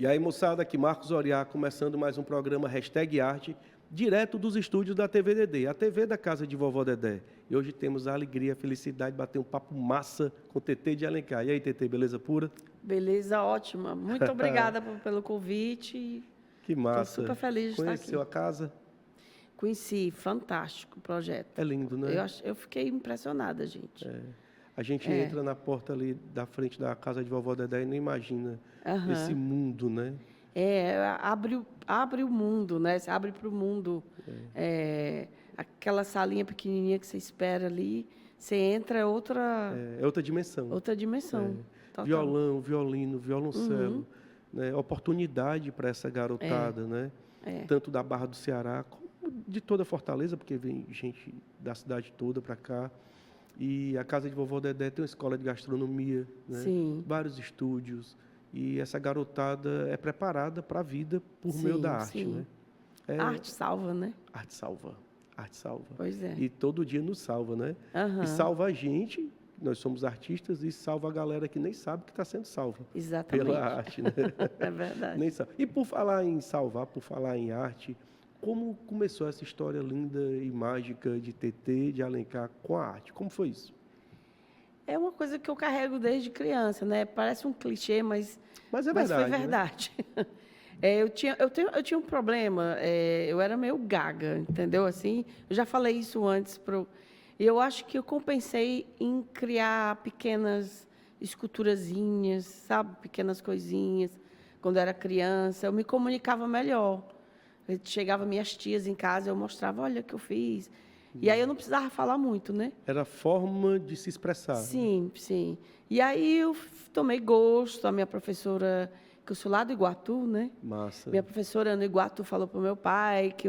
E aí, moçada, aqui Marcos Oriá, começando mais um programa #Arte, direto dos estúdios da TVDD, a TV da casa de Vovó Dedé. E hoje temos a alegria, a felicidade de bater um papo massa com o TT de Alencar. E aí, TT, beleza pura? Beleza, ótima. Muito obrigada pelo convite. Que massa. Estou super feliz de estar aqui. Conheceu a casa? Conheci, fantástico o projeto. É lindo, né? Eu fiquei impressionada, gente. A gente entra na porta ali da frente da casa de Vovó Dedé e não imagina esse mundo, né? Abre o mundo, né? Você abre para o mundo. Aquela salinha pequenininha que você espera ali, você entra, é outra dimensão. Outra dimensão. Total. Violão, violino, violoncelo, né? Oportunidade para essa garotada, né? Tanto da Barra do Ceará como de toda Fortaleza, porque vem gente da cidade toda para cá. E a casa de Vovó Dedé tem uma escola de gastronomia, né? Sim. Vários estúdios. E essa garotada é preparada para a vida por meio da arte, né? Arte salva, né? Arte salva. Arte salva. Pois é. E todo dia nos salva, né? E salva a gente, nós somos artistas, e salva a galera que nem sabe que está sendo salva. Exatamente. Pela arte, né? É verdade. Nem sabe. E por falar em salvar, por falar em arte, como começou essa história linda e mágica de TT de Alencar com a arte? Como foi isso? É uma coisa que eu carrego desde criança, né? Parece um clichê, mas é verdade. Foi verdade. Né? Eu tinha um problema, eu era meio gaga, entendeu? Assim, eu já falei isso antes. E eu acho que eu compensei em criar pequenas esculturazinhas, sabe? Pequenas coisinhas. Quando eu era criança, eu me comunicava melhor. Chegava minhas tias em casa, eu mostrava, olha o que eu fiz. E aí eu não precisava falar muito, né? Era a forma de se expressar. Sim, né? Sim. E aí eu tomei gosto, a minha professora, que eu sou lá do Iguatu, né? Massa. Minha professora no Iguatu falou para o meu pai que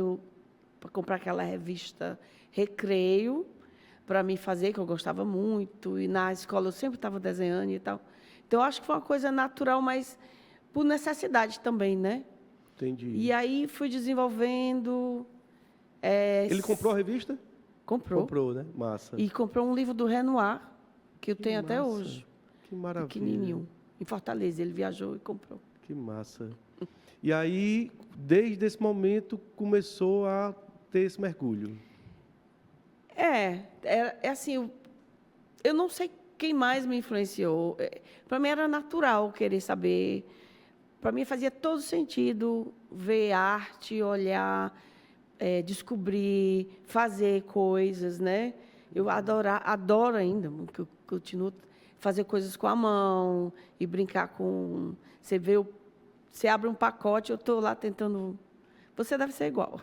para comprar aquela revista Recreio, para mim fazer, que eu gostava muito. E na escola eu sempre estava desenhando e tal. Então, eu acho que foi uma coisa natural, mas por necessidade também, né? Entendi. E aí fui desenvolvendo. Ele comprou a revista? Comprou. Comprou, né? Massa. E comprou um livro do Renoir, que eu tenho massa. até hoje. Que maravilha. Pequenininho. Em Fortaleza. Ele viajou e comprou. Que massa. E aí, desde esse momento, começou a ter esse mergulho. É assim, eu não sei quem mais me influenciou. Para mim era natural querer saber. Para mim fazia todo sentido ver arte, olhar, descobrir, fazer coisas, né? Eu adoro ainda, que eu continuo fazer coisas com a mão e brincar com. Você abre um pacote, eu estou lá tentando. Você deve ser igual.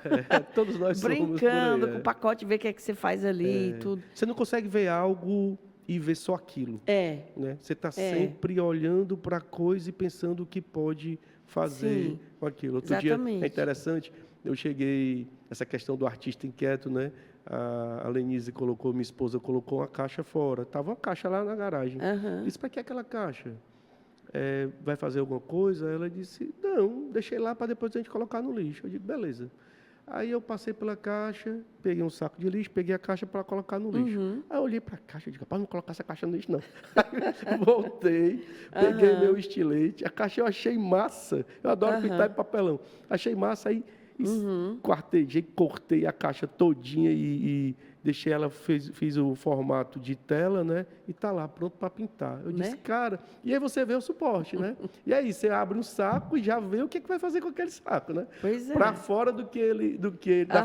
Todos nós brincando somos com o pacote, ver o que é que você faz ali e tudo. Você não consegue ver algo e ver só aquilo. Né? Você está sempre olhando para a coisa e pensando o que pode fazer com aquilo. Outro exatamente. dia, é interessante, eu cheguei, essa questão do artista inquieto, né? A Lenise minha esposa colocou uma caixa fora. Estava uma caixa lá na garagem. Disse, para que aquela caixa? Vai fazer alguma coisa? Ela disse, não, deixei lá para depois a gente colocar no lixo. Eu digo, beleza. Aí eu passei pela caixa, peguei um saco de lixo, peguei a caixa para colocar no lixo. Aí eu olhei para a caixa e digo, rapaz, não vou colocar essa caixa no lixo, não. Aí voltei, peguei meu estilete, a caixa eu achei massa. Eu adoro pintar em papelão. Achei massa, aí quartejei, cortei a caixa todinha e deixei ela, fiz o formato de tela, né? E tá lá, pronto para pintar. Eu disse, cara, e aí você vê o suporte, né? E aí você abre um saco e já vê o que vai fazer com aquele saco, né? Pois é. Para fora da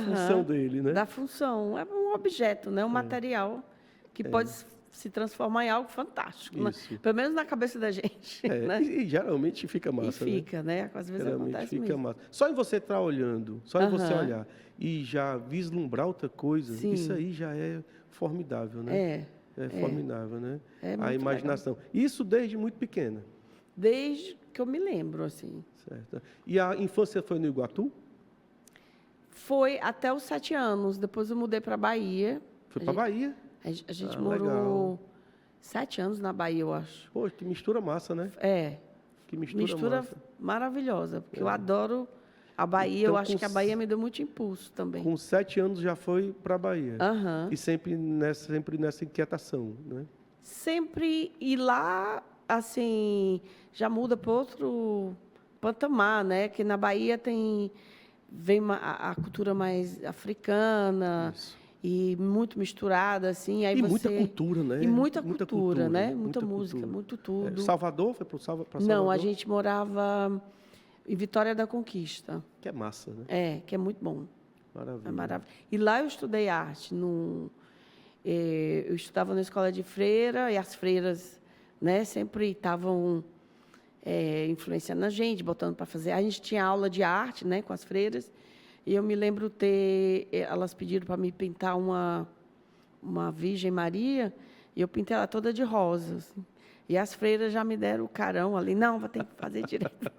função dele, né? Da função. É um objeto, né? Um material que pode se transformar em algo fantástico. Né? Pelo menos na cabeça da gente. Né? E geralmente fica massa. E fica, né? Às vezes geralmente acontece fica mesmo. massa. Só em você estar olhando, só em você olhar e já vislumbrar outra coisa, isso aí já é formidável, né? É formidável, né? A imaginação. Legal. Isso desde muito pequena? Desde que eu me lembro, assim. Certo. E a infância foi no Iguatu? Foi até os 7 anos. Depois eu mudei para a Bahia. Foi para a Bahia? A gente morou 7 anos na Bahia, eu acho. Pô, que mistura massa, né? Que mistura massa. Maravilhosa, porque eu adoro a Bahia. Então, eu acho que a Bahia me deu muito impulso também. Com 7 anos já foi para a Bahia. E sempre nessa inquietação, né? Sempre. E lá, assim, já muda para Pantamá, né? Que na Bahia vem a cultura mais africana. Isso. E muito misturada, assim. Aí muita cultura, né? E muita cultura, né? Muita música, cultura. Muito tudo. Salvador? Foi para Salvador? Não, a gente morava em Vitória da Conquista. Que é massa, né? Que é muito bom. Maravilha. É maravilha. E lá eu estudei arte. Eu estudava na escola de freira, e as freiras, né, sempre estavam influenciando a gente, botando para fazer. A gente tinha aula de arte, né, com as freiras. E eu me lembro elas pediram para me pintar uma Virgem Maria, e eu pintei ela toda de rosa. Assim. E as freiras já me deram o carão ali, não, vou ter que fazer direito.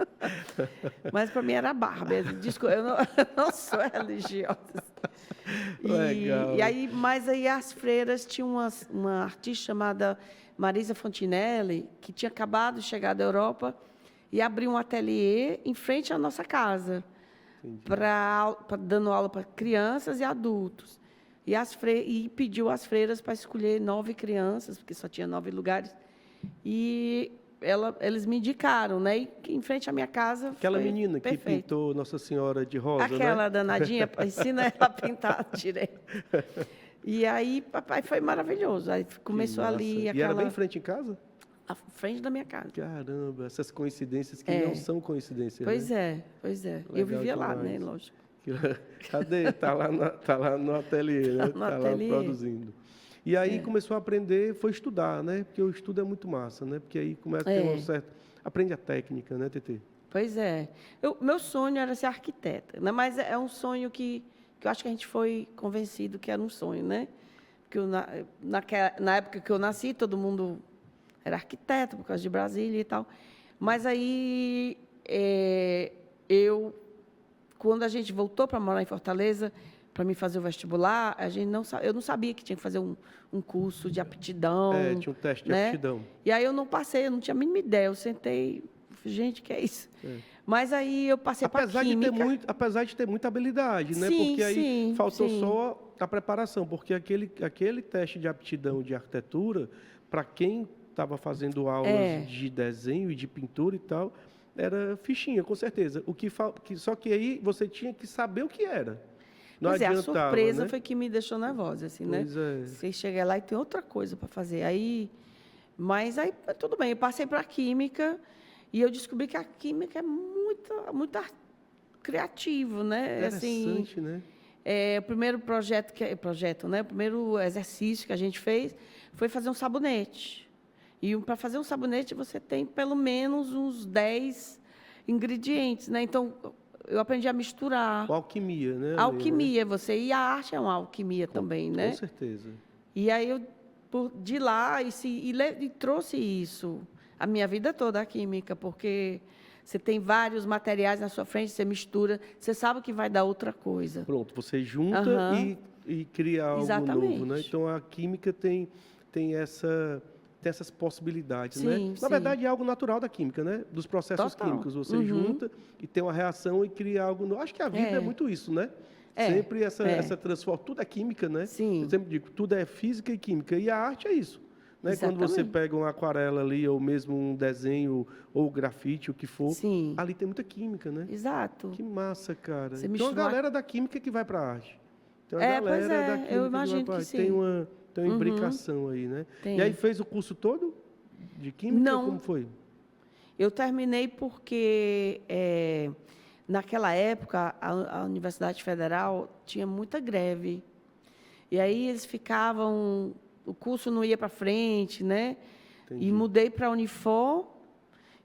Mas para mim era barba. Desculpa, eu não sou religiosa. Mas aí as freiras tinham uma artista chamada Marisa Fontinelli, que tinha acabado de chegar da Europa e abriu um ateliê em frente à nossa casa. Dando aula para crianças e adultos. E pediu às freiras para escolher 9 crianças, porque só tinha 9 lugares. E eles me indicaram, né? E em frente à minha casa. Aquela menina que pintou Nossa Senhora de rosa, aquela danadinha, ensina ela a pintar direito. E aí, papai, foi maravilhoso. Aí começou ali E era bem em frente em casa? À frente da minha casa. Caramba, essas coincidências que não são coincidências. Pois né? Pois é. Eu vivia demais. Lá, né? Lógico. Cadê? Tá lá no ateliê, né? Tá lá produzindo. E aí começou a aprender, foi estudar, né? Porque o estudo é muito massa, né? Porque aí começa a ter um certo... Aprende a técnica, né, Tetê? Pois é. Meu sonho era ser arquiteta, né? Mas é um sonho que eu acho que a gente foi convencido que era um sonho, né? Porque na época que eu nasci, todo mundo era arquiteto, por causa de Brasília e tal. Mas aí, quando a gente voltou para morar em Fortaleza, para me fazer o vestibular, eu não sabia que tinha que fazer um curso de aptidão. Tinha um teste de aptidão. E aí eu não passei, eu não tinha a mínima ideia. Eu sentei, gente, que é isso? Mas aí eu passei para química. Apesar de ter muita habilidade, né? Porque aí faltou só a preparação, porque aquele teste de aptidão de arquitetura, para quem estava fazendo aulas de desenho e de pintura e tal, era fichinha, com certeza. Só que aí você tinha que saber o que era. Não adiantava, a surpresa, né? foi que me deixou nervosa, assim, né? Você chega lá e tem outra coisa para fazer. Mas aí, tudo bem, eu passei para a química e eu descobri que a química é muito criativo, né? Interessante, né? O primeiro né? O primeiro exercício que a gente fez foi fazer um sabonete. E para fazer um sabonete, você tem pelo menos uns 10 ingredientes, né? Então, eu aprendi a misturar. Alquimia, né? Alquimia, e a arte é uma alquimia também, né? Com certeza. E aí, de lá, e trouxe isso a minha vida toda, a química, porque você tem vários materiais na sua frente, você mistura, você sabe que vai dar outra coisa. Pronto, você junta e cria algo novo, né? Então, a química tem essas possibilidades, né? Na verdade, é algo natural da química, né? Dos processos químicos. Você junta e tem uma reação e cria algo novo. Acho que a vida é muito isso, né? Sempre essa transformação. Tudo é química, né? Sim. Eu sempre digo, tudo é física e química. E a arte é isso. Né? Quando você pega uma aquarela ali, ou mesmo um desenho, ou grafite, o que for, ali tem muita química, né? Exato. Que massa, cara. Você então, a galera da química que vai para a arte. Tem uma galera da química eu imagino que sim. Tem uma imbricação aí, né? Tem. E aí fez o curso todo de química? Não. Como foi? Eu terminei porque, naquela época, a Universidade Federal tinha muita greve. E aí eles ficavam... O curso não ia para frente, né? Entendi. E mudei para a Unifor.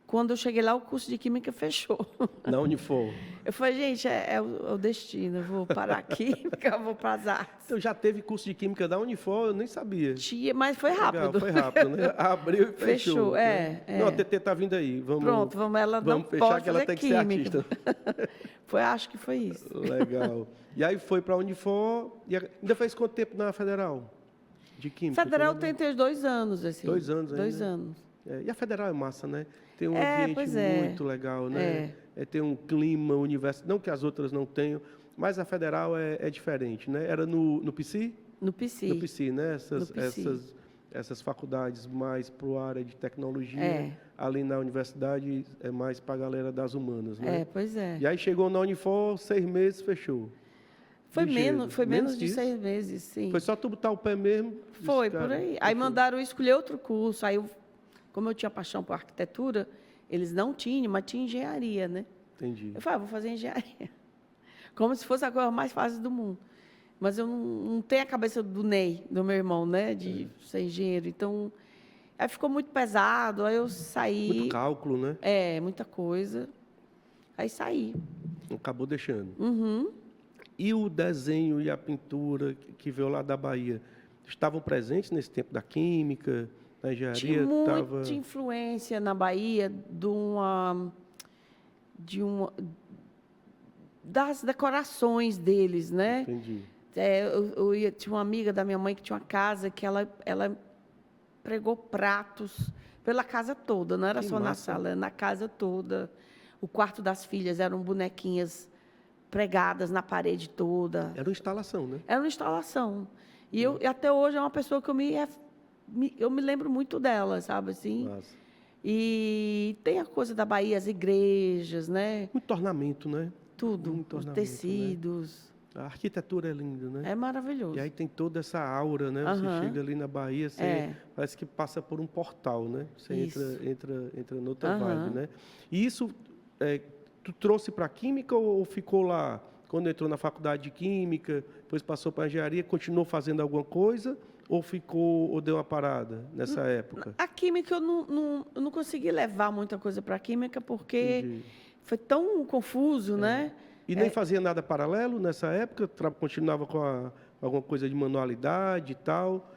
Quando eu cheguei lá, o curso de Química fechou. Na Unifor? Eu falei, gente, é o destino. Eu vou parar a Química, eu vou para as artes. Então, já teve curso de Química da Unifor? Eu nem sabia. Tinha, mas foi rápido. Legal, foi rápido, né? Abriu e fechou. Né? Não, a TT está vindo aí. Pronto, ela vamos não fechar pode que ela tem química. Que ser artista. Acho que foi isso. Legal. E aí foi para a Unifor. E ainda fez quanto tempo na Federal? De Química? Federal tem 2 anos, assim. 2 anos ainda. 2 anos. E a Federal é massa, né? Tem um ambiente muito legal, né? Tem um clima universitário, não que as outras não tenham, mas a Federal é diferente, né? Era no PC? No PC. No PC, né? essas faculdades mais para a área de tecnologia, ali na universidade é mais para a galera das humanas, né? Pois é. E aí chegou na Unifor, 6 meses, fechou. Foi menos de 6 meses, sim. Foi só tu botar o pé mesmo? Foi, por aí. Aí mandaram eu escolher outro curso. Aí, como eu tinha paixão por arquitetura, eles não tinham, mas tinha engenharia, né? Entendi. Eu falei, vou fazer engenharia. Como se fosse a coisa mais fácil do mundo. Mas eu não tenho a cabeça do Ney, do meu irmão, né? De ser engenheiro. Então, aí ficou muito pesado, aí eu saí. Muito cálculo, né? Muita coisa. Aí saí. Acabou deixando. Uhum. E o desenho e a pintura que veio lá da Bahia, estavam presentes nesse tempo da química, da engenharia? Tinha muita influência na Bahia das decorações deles, né? Entendi. Tinha uma amiga da minha mãe que tinha uma casa que ela pregou pratos pela casa toda, não era só na sala, na casa toda. O quarto das filhas eram bonequinhas pregadas na parede toda. Era uma instalação, né? Era uma instalação. E até hoje é uma pessoa que eu me lembro muito dela, sabe assim? Nossa. E tem a coisa da Bahia, as igrejas, né? Muito ornamento, né? Tudo, os tecidos. Né? A arquitetura é linda, né? É maravilhoso. E aí tem toda essa aura, né? Você chega ali na Bahia, parece que passa por um portal, né? Você entra noutra vibe, né? E isso, tu trouxe para a química ou ficou lá? Quando entrou na faculdade de química, depois passou para a engenharia, continuou fazendo alguma coisa ou deu uma parada nessa época? A química eu não consegui levar muita coisa para a química porque foi tão confuso, né? E nem fazia nada paralelo nessa época? Continuava com alguma coisa de manualidade e tal?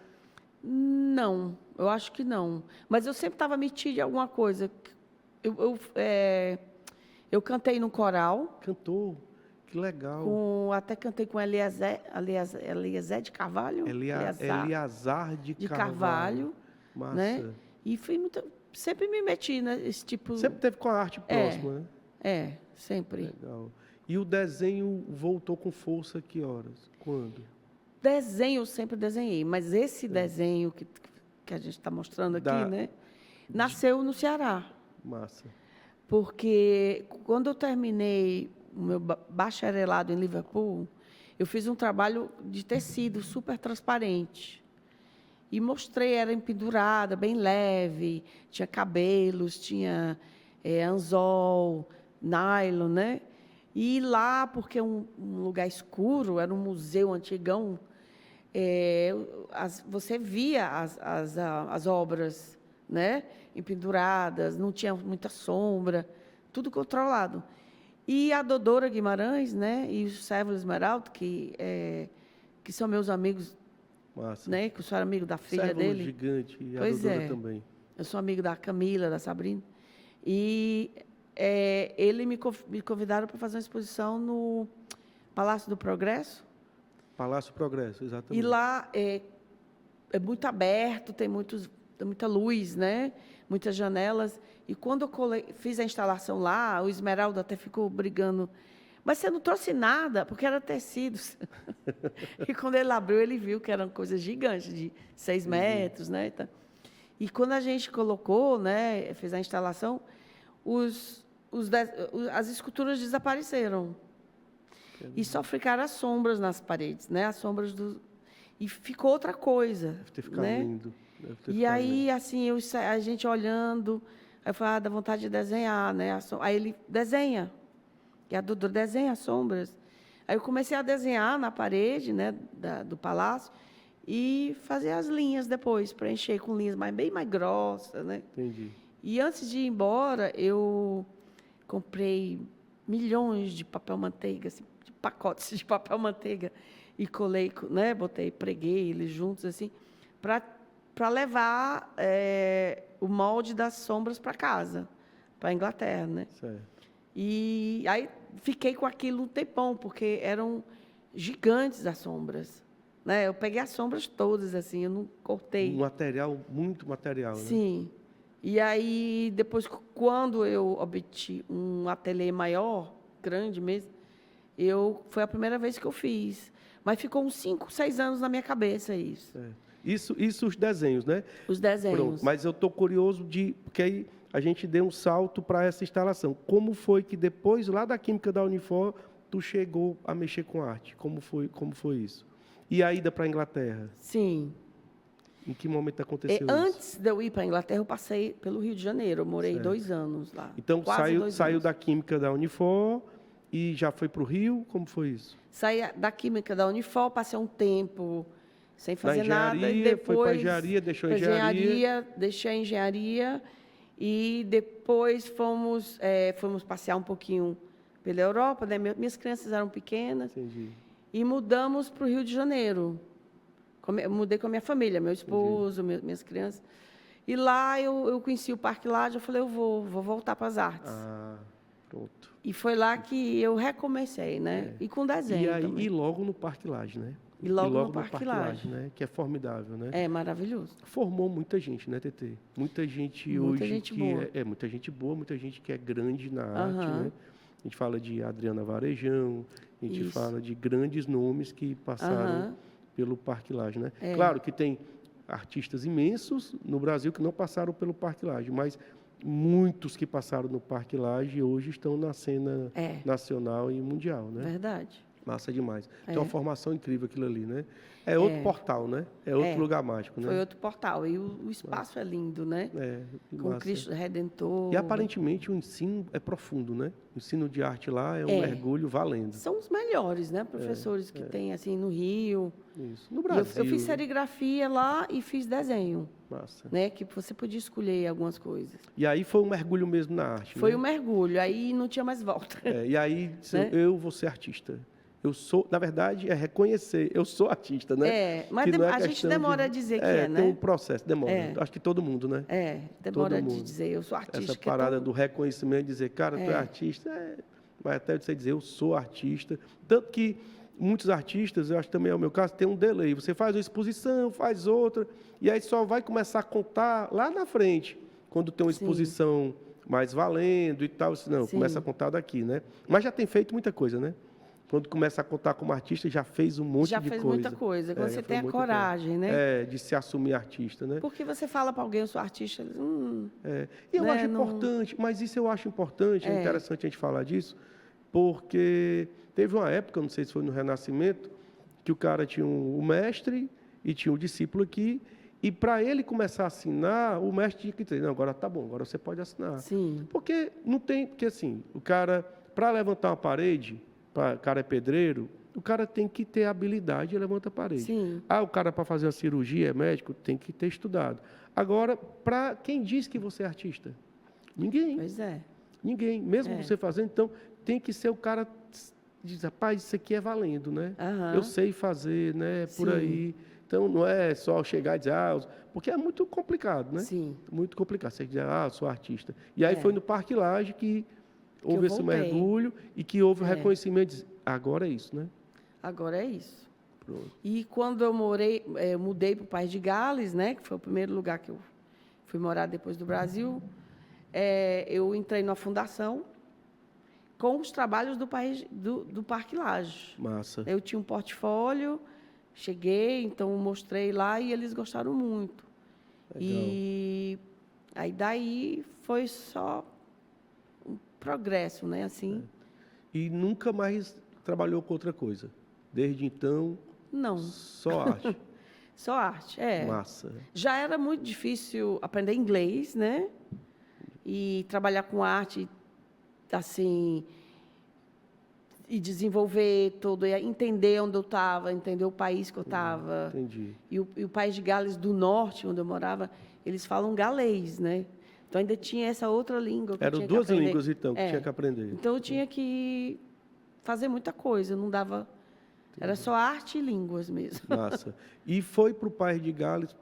Não, eu acho que não. Mas eu sempre estava metida em alguma coisa. Eu cantei no coral. Cantou? Que legal. Até cantei com Eliezer de Carvalho. Eleazar de Carvalho. Massa. Né? E sempre me meti nesse tipo... Sempre teve com a arte próxima, né? Sempre. Legal. E o desenho voltou com força que horas? Quando? Desenho eu sempre desenhei, mas esse desenho que a gente está mostrando aqui, né? Nasceu no Ceará. Massa. Porque quando eu terminei o meu bacharelado em Liverpool, eu fiz um trabalho de tecido super transparente. E mostrei, era empendurada, bem leve, tinha cabelos, tinha anzol, nylon, né? E lá, porque é um lugar escuro, era um museu antigão, você via as obras, né? Empenduradas, não tinha muita sombra, tudo controlado. E a Dodora Guimarães, né? E o Sérvulo Esmeraldo, que são meus amigos, massa, né? Que eu sou amigo da filha Sérvulo dele. Gigante e pois a Dodora também. Eu sou amigo da Camila, da Sabrina. E ele me convidaram para fazer uma exposição no Palácio do Progresso. Palácio do Progresso, exatamente. E lá é muito aberto, tem muita luz, né? Muitas janelas. E quando eu fiz a instalação lá, o Esmeralda até ficou brigando. Mas você não trouxe nada, porque era tecidos. E quando ele abriu, ele viu que eram coisas gigantes, de 6 metros, né? E quando a gente colocou, né, fez a instalação, as esculturas desapareceram. E só ficaram as sombras nas paredes, né? As sombras e ficou outra coisa. Deve ter ficado né? lindo. E aí, assim, a gente olhando, aí eu falei, dá vontade de desenhar, né? Aí ele desenha. E a Dudu desenha as sombras. Aí eu comecei a desenhar na parede, né, do palácio e fazer as linhas depois, preencher com linhas bem mais grossas, né? Entendi. E antes de ir embora, eu comprei milhões de papel manteiga, assim, de pacotes de papel manteiga e colei, né, preguei eles juntos assim, para levar o molde das sombras para casa, para a Inglaterra, né? Certo. E aí fiquei com aquilo um tempão, porque eram gigantes as sombras, né? Eu peguei as sombras todas assim, eu não cortei. Muito material, né? Sim. E aí, depois, quando eu obtive um ateliê maior, grande mesmo, foi a primeira vez que eu fiz. Mas ficou uns 5, 6 anos na minha cabeça isso. Isso os desenhos, né? Os desenhos. Pronto, mas eu estou curioso porque aí a gente deu um salto para essa instalação. Como foi que depois, lá da Química da Unifor, tu chegou a mexer com arte? Como foi isso? E a ida para a Inglaterra? Sim. Em que momento aconteceu isso? Antes de eu ir para a Inglaterra, eu passei pelo Rio de Janeiro. Eu morei 2 anos lá. Então, saiu da Química da Unifor e já foi para o Rio? Como foi isso? Saí da Química da Unifor, passei um tempo sem fazer nada. E depois foi para a engenharia, deixou a engenharia. Deixei a engenharia e depois fomos passear um pouquinho pela Europa, né? Minhas crianças eram pequenas. Entendi. E mudamos para o Rio de Janeiro. Eu mudei com a minha família, meu esposo, minhas crianças. E lá eu conheci o Parque Lage, eu falei, eu vou voltar para as artes. Ah, pronto. E foi lá que eu recomecei, né? E com desenho também. E logo no Parque Lage, né? E logo no Parque Lage, né? Que é formidável, né? É maravilhoso. Formou muita gente, né, Tetê? Muita gente muita hoje gente que boa. muita gente boa, muita gente que é grande na arte, né? A gente fala de Adriana Varejão, a gente fala de grandes nomes que passaram pelo Parque Lage, né? Claro que tem artistas imensos no Brasil que não passaram pelo Parque Lage, mas muitos que passaram no Parque Lage hoje estão na cena nacional e mundial, né? Verdade. Massa demais. Tem uma formação incrível aquilo ali, né? É outro portal, né? É outro lugar mágico, né? Foi outro portal. E o espaço é lindo, né? Com massa. Cristo Redentor. E aparentemente o ensino é profundo, né? O ensino de arte lá é um mergulho valendo. São os melhores, né? Professores que tem, assim, no Rio. Isso. No Brasil. Eu fiz serigrafia lá e fiz desenho. Massa. Né? Que você podia escolher algumas coisas. E aí foi um mergulho mesmo na arte, Foi né? um mergulho. Aí não tinha mais volta. E aí, eu vou ser artista. Eu sou, na verdade, é reconhecer, eu sou artista, né? Mas a gente demora a dizer que né? Tem um processo, demora. Acho que todo mundo, né? Demora de dizer, eu sou artista. Essa parada do reconhecimento, dizer, cara, tu é artista, vai até você dizer, eu sou artista. Tanto que muitos artistas, eu acho que também é o meu caso, tem um delay. Você faz uma exposição, faz outra, e aí só vai começar a contar lá na frente, quando tem uma exposição mais valendo e tal. Não, começa a contar daqui, né? Mas já tem feito muita coisa, né? Quando começa a contar como artista, já fez um monte de coisa. Já fez muita coisa. Quando você tem a coragem, né? De se assumir artista, né? Porque você fala para alguém, eu sou artista, eles, E eu acho importante, mas isso eu acho importante, é interessante a gente falar disso, porque teve uma época, não sei se foi no Renascimento, que o cara tinha o mestre e tinha o discípulo aqui, e para ele começar a assinar, o mestre tinha que dizer, não, agora tá bom, agora você pode assinar. Sim. Porque assim, o cara, para levantar uma parede, o cara é pedreiro, o cara tem que ter habilidade e levanta a parede. Sim. O cara para fazer uma cirurgia, é médico, tem que ter estudado. Agora, para quem diz que você é artista? Ninguém. Pois é. Ninguém. Mesmo você fazendo, então, tem que ser o cara que diz, rapaz, isso aqui é valendo, né? Eu sei fazer, né? Por aí. Então, não é só chegar e dizer, porque é muito complicado, né? Sim. Muito complicado. Você dizer, sou artista. E aí foi no Parque Lage que houve esse mergulho e que houve o reconhecimento de agora é isso, né? Agora é isso. Pronto. E quando eu mudei para o País de Gales, né? Que foi o primeiro lugar que eu fui morar depois do Brasil, eu entrei numa fundação com os trabalhos do Parque Lage. Massa. Eu tinha um portfólio, cheguei, então mostrei lá e eles gostaram muito. Legal. E aí daí foi só progresso, né? Assim. E nunca mais trabalhou com outra coisa? Desde então? Não. Só arte? Só arte, Massa. Já era muito difícil aprender inglês, né? E trabalhar com arte, assim, e desenvolver tudo, e entender onde eu estava, entender o país que eu estava. Entendi. E o País de Gales do Norte, onde eu morava, eles falam galês, né? Então, ainda tinha essa outra língua que eu tinha que aprender. Eram 2 línguas, então, que tinha que aprender. Então, eu tinha que fazer muita coisa, não dava... Era só arte e línguas mesmo. Massa. E foi para o País de Gales,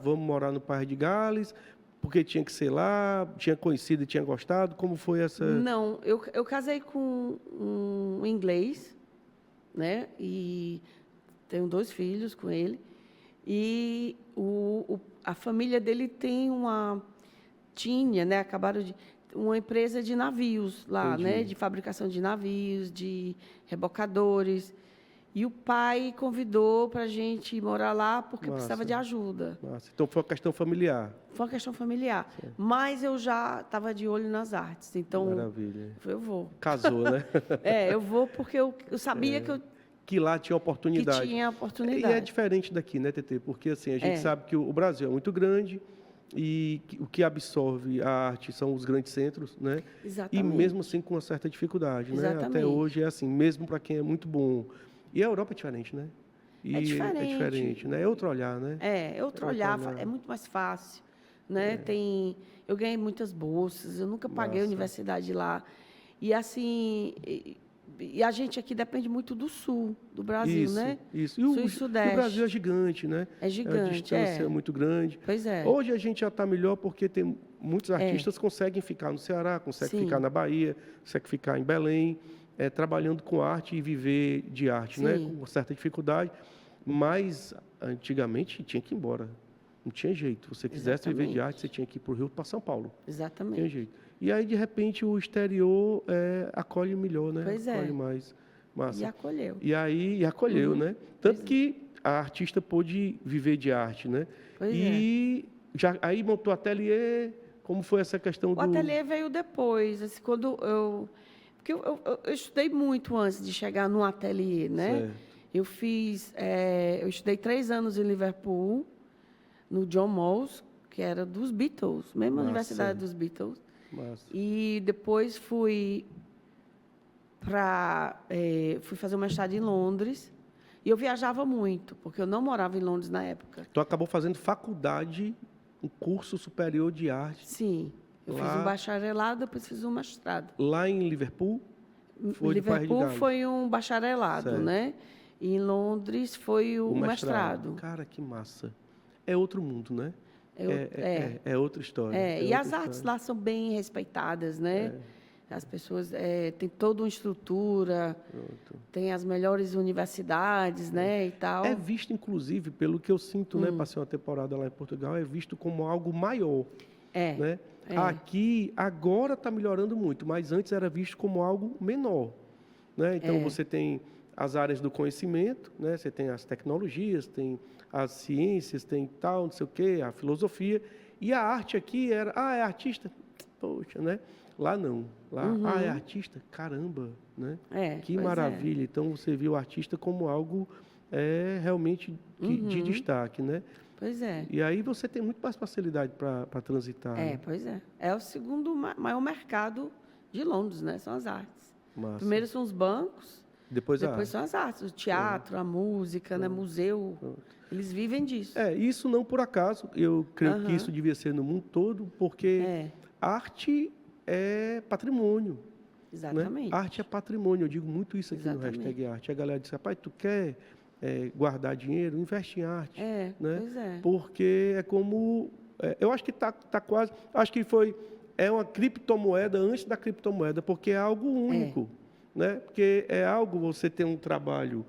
vamos morar no País de Gales, porque tinha que ser lá, tinha conhecido e tinha gostado? Como foi essa... Não, eu casei com um inglês, né? E tenho 2 filhos com ele. E a família dele tem tinha, né? Acabaram de uma empresa de navios lá, né? De fabricação de navios, de rebocadores. E o pai convidou para a gente morar lá porque Massa. precisava de ajuda. Massa. Então, foi uma questão familiar. Foi uma questão familiar. Certo. Mas eu já estava de olho nas artes. Então, Maravilha. eu vou. Casou, né? Eu vou porque eu sabia que lá tinha oportunidade. Que tinha oportunidade. E é diferente daqui, né, Tetê? Porque assim, a gente sabe que o Brasil é muito grande e o que absorve a arte são os grandes centros, né? Exatamente. E mesmo assim com uma certa dificuldade, né? Até hoje é assim, mesmo para quem é muito bom. E a Europa é diferente, né? É diferente, né? É outro olhar, né? É outro olhar, é muito mais fácil, né? Eu ganhei muitas bolsas, eu nunca paguei a universidade lá. E assim, e a gente aqui depende muito do sul do Brasil, né? Isso. Sul e Sudeste. O Brasil é gigante, né? É gigante, a distância é muito grande. Pois é. Hoje a gente já está melhor porque tem muitos artistas conseguem ficar no Ceará, conseguem ficar na Bahia, conseguem ficar em Belém, trabalhando com arte e viver de arte, né? Com certa dificuldade. Mas antigamente tinha que ir embora. Não tinha jeito. Se você quisesse viver de arte, você tinha que ir para o Rio, para São Paulo. Exatamente. Não tinha jeito. E aí, de repente, o exterior acolhe melhor, né? Pois acolhe mais. Massa. E acolheu. E acolheu, né? Tanto que a artista pôde viver de arte, né? Aí montou ateliê. Como foi essa questão do... O ateliê veio depois, assim, quando porque eu estudei muito antes de chegar no ateliê, né? Certo. Eu estudei 3 anos em Liverpool, no John Moores, que era dos Beatles, mesma universidade dos Beatles. Massa. E depois fui fazer uma mestrado em Londres. E eu viajava muito, porque eu não morava em Londres na época. Tu acabou fazendo faculdade, um curso superior de arte. Sim. Eu fiz um bacharelado, depois fiz um mestrado. Lá em Liverpool? Liverpool foi um bacharelado, né? E em Londres foi o mestrado. Cara, que massa. É outro mundo, né? É outra história. E as artes lá são bem respeitadas, né? As pessoas têm toda uma estrutura, tem as melhores universidades, né, e tal. É visto, inclusive, pelo que eu sinto, né? Passei uma temporada lá em Portugal, é visto como algo maior. Né? Aqui, agora está melhorando muito, mas antes era visto como algo menor. Né? Então, você tem as áreas do conhecimento, né? Você tem as tecnologias, tem as ciências, tem tal, não sei o quê, a filosofia. E a arte aqui era, é artista? Poxa, né? Lá não. Lá, é artista? Caramba, né? Que maravilha. Então, você viu o artista como algo realmente de destaque, né? Pois é. E aí você tem muito mais facilidade para transitar. Né? Pois é. É o segundo maior mercado de Londres, né? São as artes. Massa. Primeiro são os bancos, depois são as artes. O teatro, a música, né? Museu. Eles vivem disso. Isso não por acaso. Eu creio que isso devia ser no mundo todo, porque arte é patrimônio. Exatamente. Né? Arte é patrimônio. Eu digo muito isso aqui no Hashtag Arte. A galera diz, rapaz, tu quer guardar dinheiro? Investe em arte. Né? Pois é. Porque é como... eu acho que tá quase... Acho que é uma criptomoeda antes da criptomoeda, porque é algo único. Né? Porque é algo, você tem um trabalho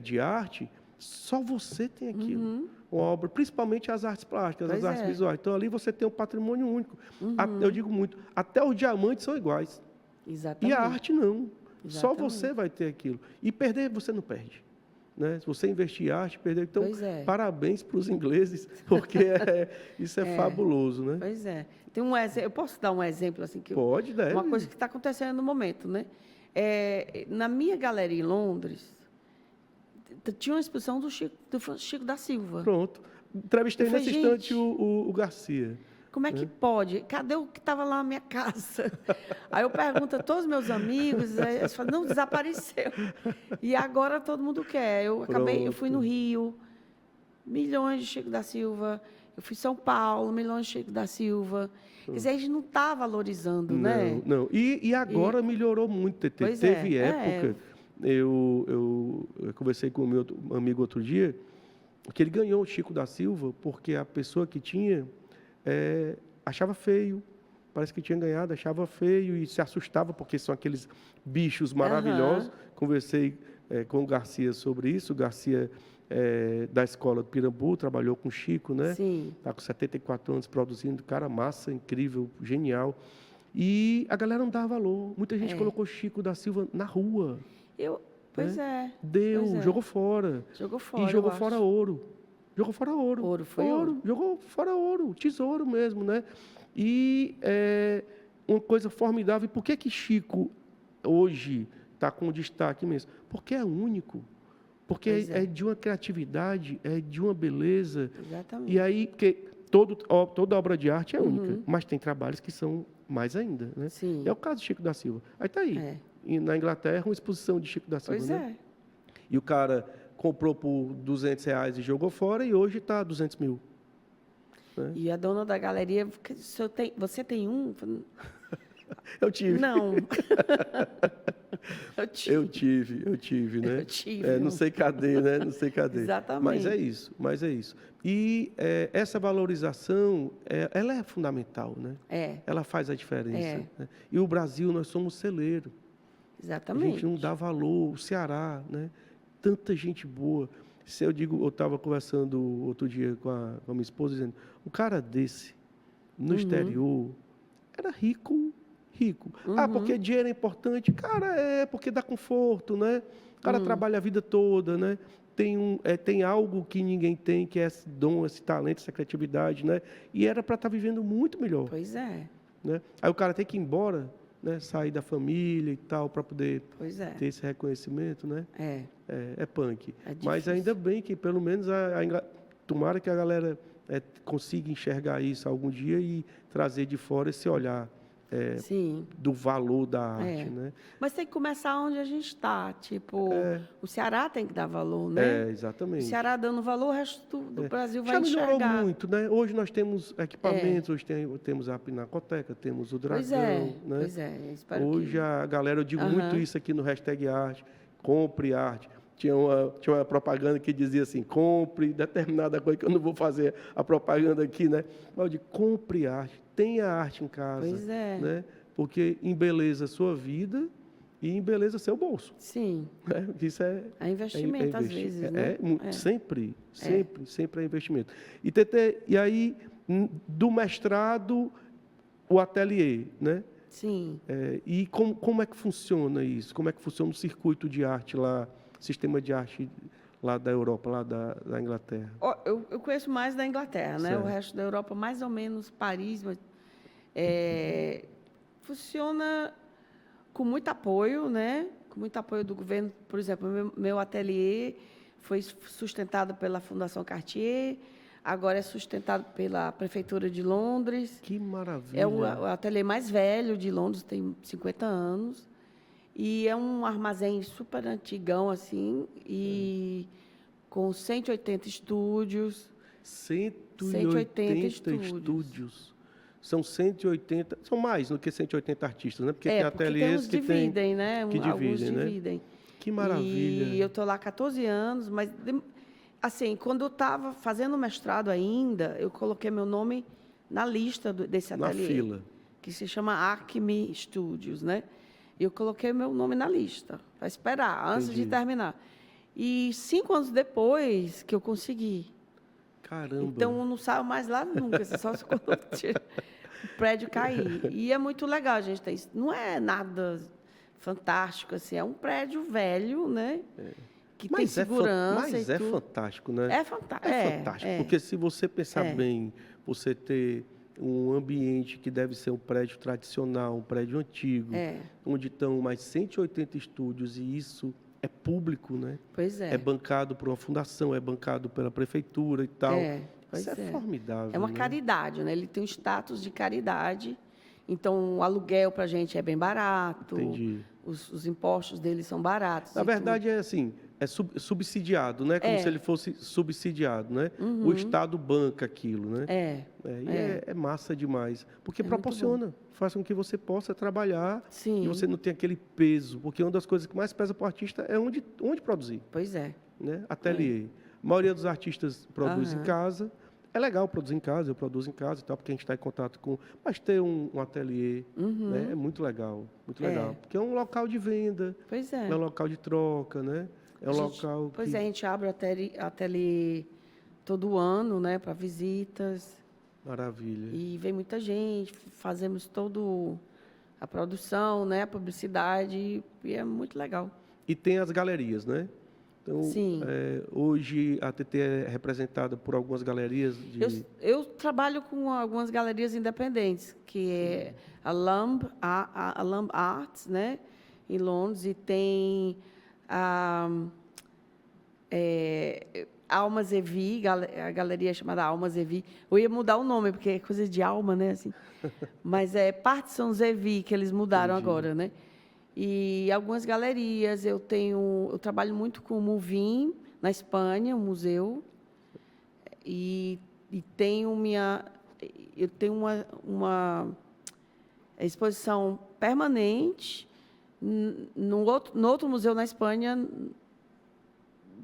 de arte, só você tem aquilo. Uma obra, principalmente as artes plásticas, as artes visuais. Então, ali você tem um patrimônio único. Eu digo muito, até os diamantes são iguais. Exatamente. E a arte não. Exatamente. Só você vai ter aquilo. E perder, você não perde. Né? Se você investir em arte, perder. Então, parabéns para os ingleses, porque isso é fabuloso. Né? Pois é. Tem um exemplo, eu posso dar um exemplo? Assim, Pode, deve. Uma coisa que está acontecendo no momento. Né? Na minha galeria em Londres, tinha uma exposição do Chico da Silva. Pronto. Entrevistei nesse instante o Garcia. Como é que pode? Cadê o que estava lá na minha casa? Aí eu pergunto a todos os meus amigos, eles falam, não, desapareceu. E agora todo mundo quer. Eu fui no Rio, milhões de Chico da Silva. Eu fui em São Paulo, milhões de Chico da Silva. Quer dizer, a gente não está valorizando, né? Não. E agora melhorou muito, Tetê. Teve época... Eu conversei com o meu amigo outro dia, que ele ganhou o Chico da Silva porque a pessoa que tinha achava feio, parece que tinha ganhado, achava feio e se assustava porque são aqueles bichos maravilhosos. Conversei com o Garcia sobre isso. O Garcia da escola do Pirambu, trabalhou com o Chico, né? Sim. Está com 74 anos produzindo, cara, massa, incrível, genial. E a galera não dava valor. Muita gente colocou Chico da Silva na rua. Pois né? é. Deu, Pois é. jogou fora. Jogou fora, E jogou fora ouro. Jogou fora ouro. Ouro, foi ouro. Jogou fora ouro, tesouro mesmo, né? E uma coisa formidável. E por que Chico hoje está com destaque mesmo? Porque é único. Porque é de uma criatividade, é de uma beleza. Exatamente. E aí, porque toda obra de arte é única, mas tem trabalhos que são mais ainda, né? Sim. É o caso de Chico da Silva. Aí está aí. E na Inglaterra, uma exposição de Chico da Silva, Pois né? E o cara comprou por R$200 e jogou fora, e hoje está 200 mil. Né? E a dona da galeria, você tem um? Eu tive. Não. Eu tive, né? Eu tive. Não sei cadê, né? Não sei cadê. Exatamente. Mas é isso. E essa valorização, ela é fundamental, né? Ela faz a diferença. Né? E o Brasil, nós somos celeiro. Exatamente. A gente não dá valor. O Ceará, né? Tanta gente boa. Se eu estava conversando outro dia com a minha esposa, dizendo, um cara desse, no exterior, era rico. Porque dinheiro é importante. Cara, porque dá conforto, né? O cara trabalha a vida toda, né? Tem algo que ninguém tem, que é esse dom, esse talento, essa criatividade, né? E era para estar vivendo muito melhor. Pois é. Né? Aí o cara tem que ir embora, né? Sair da família e tal, para poder ter esse reconhecimento, né? É punk. Mas ainda bem que, pelo menos, tomara que a galera consiga enxergar isso algum dia e trazer de fora esse olhar do valor da arte, né? Mas tem que começar onde a gente está. Tipo, o Ceará tem que dar valor, né? Exatamente. O Ceará dando valor, o resto do Brasil vai Já enxergar. melhorou muito, né? Hoje nós temos equipamentos, hoje temos a Pinacoteca, temos o Dragão, né? Pois é. Espero hoje a galera, eu digo muito isso aqui no Hashtag Arte, compre arte. Tinha uma propaganda que dizia assim, compre determinada coisa, que eu não vou fazer a propaganda aqui, né? Mas eu digo, compre arte, tenha arte em casa. Pois é. Né? Porque embeleza a sua vida e embeleza seu bolso. Sim. Né? Isso é investimento, às vezes, né? Sempre é investimento. E aí, do mestrado, o ateliê, né? Sim. E como é que funciona isso? Como é que funciona o circuito de arte lá, sistema de arte lá da Europa, lá da Inglaterra? Eu conheço mais da Inglaterra, né? O resto da Europa, mais ou menos Paris, mas funciona com muito apoio, né? Com muito apoio do governo. Por exemplo, meu ateliê foi sustentado pela Fundação Cartier, agora é sustentado pela Prefeitura de Londres. Que maravilha! É o ateliê mais velho de Londres, tem 50 anos. E é um armazém super antigão, assim, e com 180 estúdios. 180 estúdios. São 180, são mais do que 180 artistas, né? Porque tem ateliês que dividem, né? Alguns dividem. Que maravilha. E eu estou lá há 14 anos, mas, assim, quando eu estava fazendo mestrado ainda, eu coloquei meu nome na lista desse ateliê. Na fila. Que se chama Acme Studios, né? Eu coloquei meu nome na lista, para esperar, antes de terminar. E 5 anos depois que eu consegui. Caramba! Então, eu não saio mais lá nunca, só se quando o prédio cair. E é muito legal, a gente tem isso. Não é nada fantástico, assim, é um prédio velho, né? Que tem segurança mas é fantástico, né? É fantástico. É fantástico, porque se você pensar bem, você ter um ambiente que deve ser um prédio tradicional, um prédio antigo, onde estão mais 180 estúdios, e isso é público, né? Pois é. É bancado por uma fundação, é bancado pela prefeitura e tal. Isso é formidável. É uma caridade, né? Ele tem um status de caridade. Então, o aluguel para a gente é bem barato. Entendi. Os impostos deles são baratos. Na verdade, é assim, é subsidiado, né? Como se ele fosse subsidiado, né? O Estado banca aquilo, né? É massa demais. Porque proporciona, faz com que você possa trabalhar e você não tenha aquele peso. Porque uma das coisas que mais pesa para o artista é onde produzir. Pois é. Né? Ateliê. A maioria dos artistas produz em casa. É legal produzir em casa, eu produzo em casa e tal, porque a gente está em contato com... Mas ter um ateliê né, é muito legal, Porque é um local de venda, é um local de troca, né? É um local a gente abre o ateliê todo ano, né, para visitas. Maravilha. E vem muita gente, fazemos toda a produção, né, a publicidade, e é muito legal. E tem as galerias, né? Então, hoje a TT é representada por algumas galerias de... Eu trabalho com algumas galerias independentes, que é a Lamb Arts, né, em Londres, e tem a Almas Evi, a galeria chamada Almas Evi. Eu ia mudar o nome, porque é coisa de alma, né, assim. Mas é Partisans Evi, que eles mudaram agora, né? E algumas galerias, eu trabalho muito com o Movim, na Espanha, um museu, e eu tenho uma exposição permanente no outro museu na Espanha,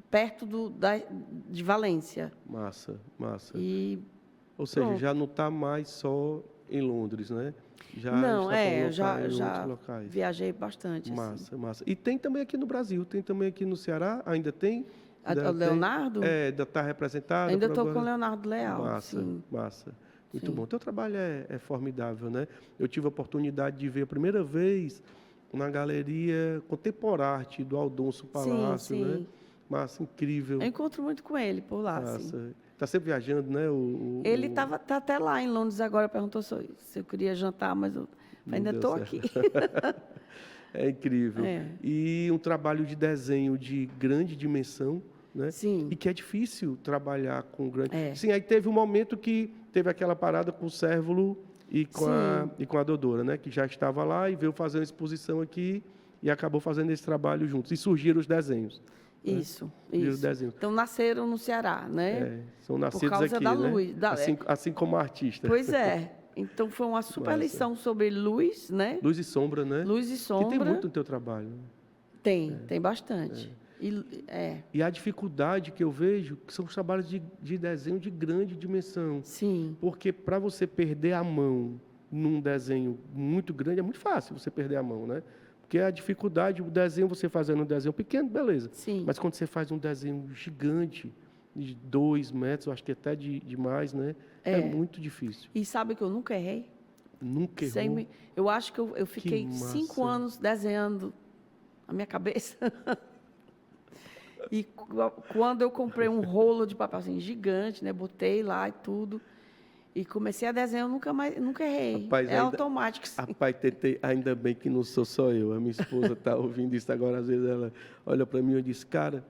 perto de Valência. Massa, massa. Ou Pronto. seja, já não está mais só em Londres, né? Não, já viajei bastante. Massa, assim. Massa. E tem também aqui no Brasil, tem também aqui no Ceará, ainda tem? O Leonardo? Ainda está representado? Ainda estou com o Leonardo Leal. Massa, sim. Massa. Muito bom. O teu trabalho é formidável, né? Eu tive a oportunidade de ver a primeira vez na Galeria Contemporarte do Aldonso Palácio, sim. né? Massa, incrível. Eu encontro muito com ele por lá. Massa. Está sempre viajando, né? Ele tá até lá em Londres agora, perguntou se eu queria jantar, mas eu ainda estou aqui. É incrível. E um trabalho de desenho de grande dimensão, né? Sim. E que é difícil trabalhar com grande... Sim, aí teve um momento que teve aquela parada com o Cérvulo e com a Dodora, né? Que já estava lá e veio fazer uma exposição aqui e acabou fazendo esse trabalho juntos. E surgiram os desenhos. Isso, né? isso. Então, nasceram no Ceará, né? São nascidos por causa aqui, da né? luz. Assim como artista. Pois é. Então, foi uma super lição sobre luz, né? Luz e sombra, né? Luz e sombra. Que tem muito no teu trabalho. Tem bastante. E a dificuldade que eu vejo que são os trabalhos de desenho de grande dimensão. Sim. Porque para você perder a mão num desenho muito grande, é muito fácil você perder a mão, né? Porque a dificuldade, o desenho, você fazendo um desenho pequeno, beleza. Sim. Mas quando você faz um desenho gigante, de 2 metros, eu acho que até de mais, né? É muito difícil. E sabe que eu nunca errei? Nunca errou? Eu acho que eu fiquei 5 anos desenhando a minha cabeça. E quando eu comprei um rolo de papel assim, gigante, né? Botei lá e tudo. E comecei a desenhar, eu nunca errei. Rapaz, automático. Sim. Rapaz, Tetê, ainda bem que não sou só eu. A minha esposa está ouvindo isso agora. Às vezes ela olha para mim e diz, cara,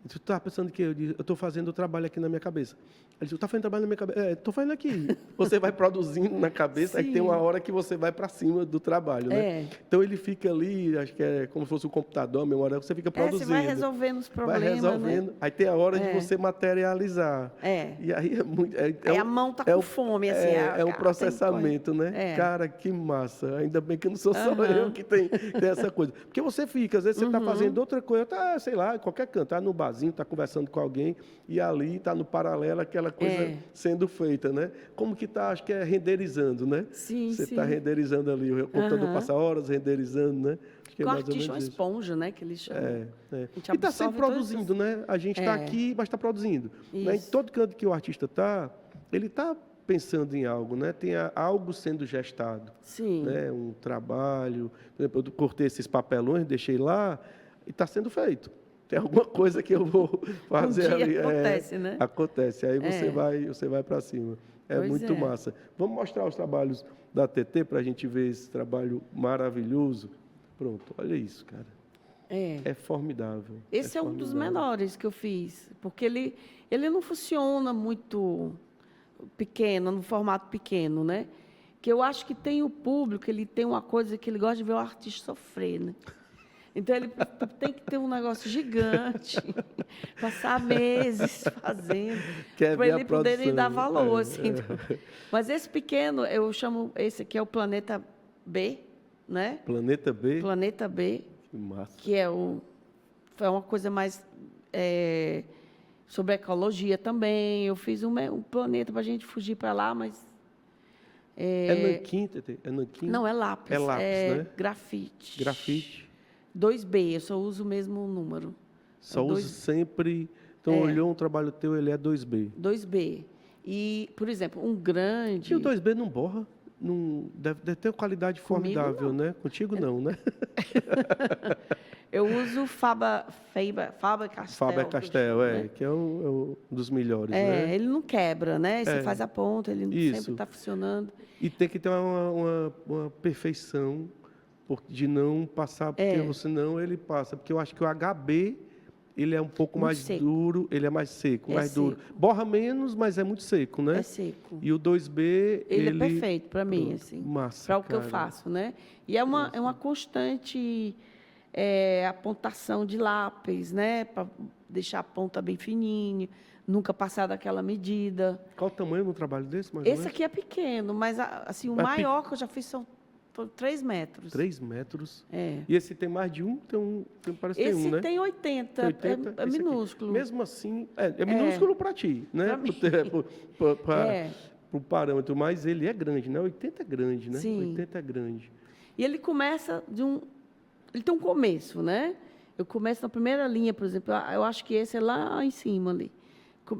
tu está pensando que eu estou fazendo o trabalho aqui na minha cabeça. Ele disse, está fazendo trabalho na minha cabeça? Estou fazendo aqui. Você vai produzindo na cabeça, aí tem uma hora que você vai para cima do trabalho, né? Então ele fica ali, acho que é como se fosse um computador, a memória, você fica produzindo. Você vai resolvendo os problemas, vai resolvendo. Né? Aí tem a hora de você materializar. E aí é muito... Aí a mão está com fome, assim. É um processamento, né? Cara, que massa. Ainda bem que não sou só eu que tem essa coisa. Porque você fica, às vezes você está fazendo outra coisa, tá, sei lá, em qualquer canto, está no barzinho, está conversando com alguém, e ali está no paralelo aquela coisa sendo feita, né? Como que está, acho que é renderizando, né? Sim, Você está renderizando ali, o computador passa horas renderizando, né? Acho que o artista é uma esponja, né? Que eles chamam. E está sempre produzindo, né? A gente está aqui, mas está produzindo. Né? Em todo canto que o artista está, ele está pensando em algo, né? Tem algo sendo gestado. Sim. Né? Um trabalho. Por exemplo, eu cortei esses papelões, deixei lá, e está sendo feito. Tem alguma coisa que eu vou fazer ali. Acontece, né? Acontece. Aí você vai para cima. Muito massa. Vamos mostrar os trabalhos da TT para a gente ver esse trabalho maravilhoso. Pronto, olha isso, cara. É formidável. Esse é um dos menores que eu fiz, porque ele não funciona muito pequeno, no formato pequeno, né? Que eu acho que tem o público, ele tem uma coisa que ele gosta de ver o artista sofrer, né? Então, ele tem que ter um negócio gigante, passar meses fazendo, para ele poder dar valor. Assim. Mas esse pequeno, eu chamo, esse aqui é o Planeta B, né? Planeta B? Planeta B. Que massa. Que é uma coisa mais sobre ecologia também. Eu fiz um planeta para a gente fugir para lá, mas... nanquim, Tetê? É nanquim? Não, é lápis. É lápis, né? Grafite. Grafite. 2B, eu só uso o mesmo número. Só uso sempre... Então, olhou um trabalho teu, ele é 2B. 2B. E, por exemplo, um grande... E o 2B não borra? Não, deve ter qualidade formidável, né? Contigo não, né? Eu uso Faber-Castell. Faber-Castell, né? que é um dos melhores, né? né? Ele não quebra, né? Você faz a ponta, ele sempre está funcionando. E tem que ter uma perfeição de não passar, porque senão ele passa. Porque eu acho que o HB, ele é um pouco muito mais seco. Duro, ele é mais seco, mais duro. Borra menos, mas é muito seco, né? É seco. E o 2B, ele é perfeito para mim, assim. Massa, para o que eu faço, né? E é uma constante apontação de lápis, né? Para deixar a ponta bem fininha, nunca passar daquela medida. Qual o tamanho do trabalho desse, mais Esse aqui é pequeno, mas assim, o maior que eu já fiz são 3 metros. 3 metros? É. E esse tem mais de um? Parece que tem um, né? Esse tem 80, é minúsculo. Mesmo assim, é minúsculo para ti, né? Para o parâmetro, mas ele é grande, né? 80 é grande, né? Sim. 80 é grande. E ele começa ele tem um começo, né? Eu começo na primeira linha, por exemplo, eu acho que esse é lá em cima ali.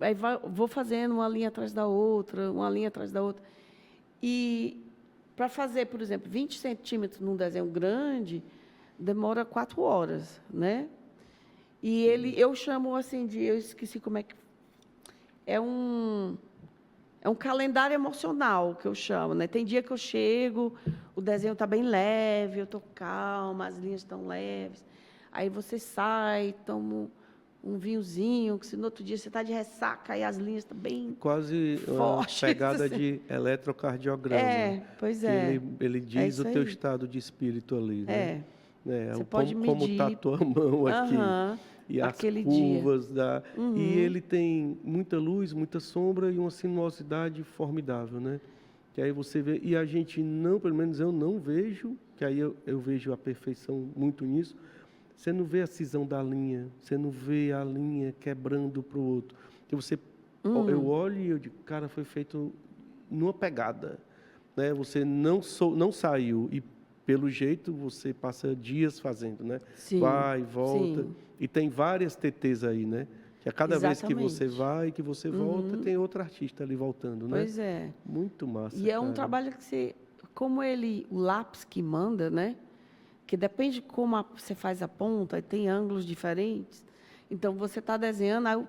Aí vou fazendo uma linha atrás da outra, uma linha atrás da outra. E para fazer, por exemplo, 20 centímetros num desenho grande, demora 4 horas, né? E eu chamo assim eu esqueci como é que... É um calendário emocional que eu chamo, né? Tem dia que eu chego, o desenho está bem leve, eu estou calma, as linhas estão leves. Aí você sai, toma um vinhozinho, que se no outro dia você está de ressaca, aí as linhas estão bem quase fortes, uma pegada assim. de eletrocardiograma. Pois é. Ele diz o teu estado de espírito ali, né? Você pode medir. Como está a tua mão aqui. E as curvas e ele tem muita luz, muita sombra e uma sinuosidade formidável, né? Que aí você vê, e a gente não, pelo menos eu não vejo, que aí eu vejo a perfeição muito nisso. Você não vê a cisão da linha, você não vê a linha quebrando para o outro. Que você, eu olho e eu digo, cara, foi feito numa pegada, né? Você não saiu e pelo jeito você passa dias fazendo, né? Sim, vai, volta. Sim. E tem várias TTs aí, né? Que a cada vez que você vai, que você volta, tem outro artista ali voltando, né? Pois é. Muito massa. E é um trabalho que como o lápis que manda, né? Que depende de como você faz a ponta, tem ângulos diferentes. Então, você está desenhando, aí o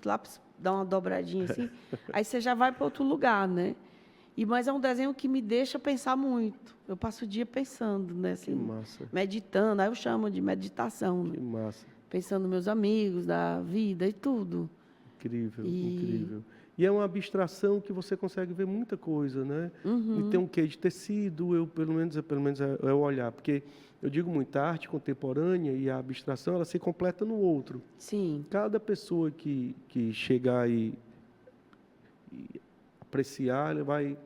lápis dá uma dobradinha assim, aí você já vai para outro lugar, né? Mas é um desenho que me deixa pensar muito. Eu passo o dia pensando, né? Assim, que massa. Meditando, aí eu chamo de meditação. Que massa. Pensando nos meus amigos, da vida e tudo. Incrível, incrível. E é uma abstração que você consegue ver muita coisa, né? E tem um quê de tecido, pelo menos é o olhar. Porque eu digo muito, a arte contemporânea e a abstração, ela se completa no outro. Sim. Cada pessoa que chegar e apreciar, ele vai...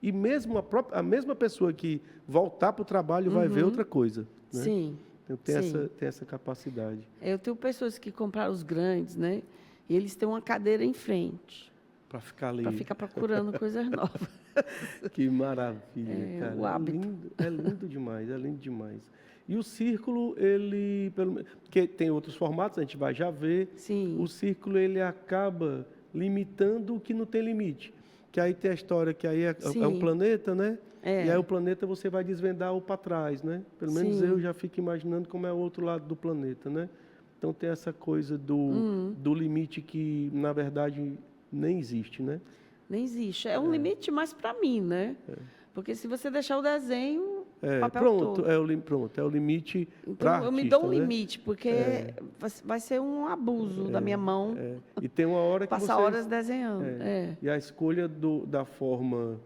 E mesmo a mesma pessoa que voltar para o trabalho vai ver outra coisa. Né? Sim. Então, tem essa capacidade. Eu tenho pessoas que compraram os grandes, né? E eles têm uma cadeira em frente. Para ficar ali. Para ficar procurando coisas novas. Que maravilha, cara. O hábito. É lindo demais, é lindo demais. E o círculo, porque tem outros formatos, a gente vai já ver. Sim. O círculo, ele acaba limitando o que não tem limite. Que aí tem a história que aí é um planeta, né? E aí o planeta você vai desvendar o para trás, né? Pelo menos eu já fico imaginando como é o outro lado do planeta, né? Então tem essa coisa do limite que, na verdade, nem existe, né? Nem existe. É um limite mais para mim, né? Porque se você deixar o desenho, papel pronto, todo. É o limite então, para artista, eu me dou um né? limite, porque vai ser um abuso da minha mão. E tem uma hora que passar horas desenhando. E a escolha da forma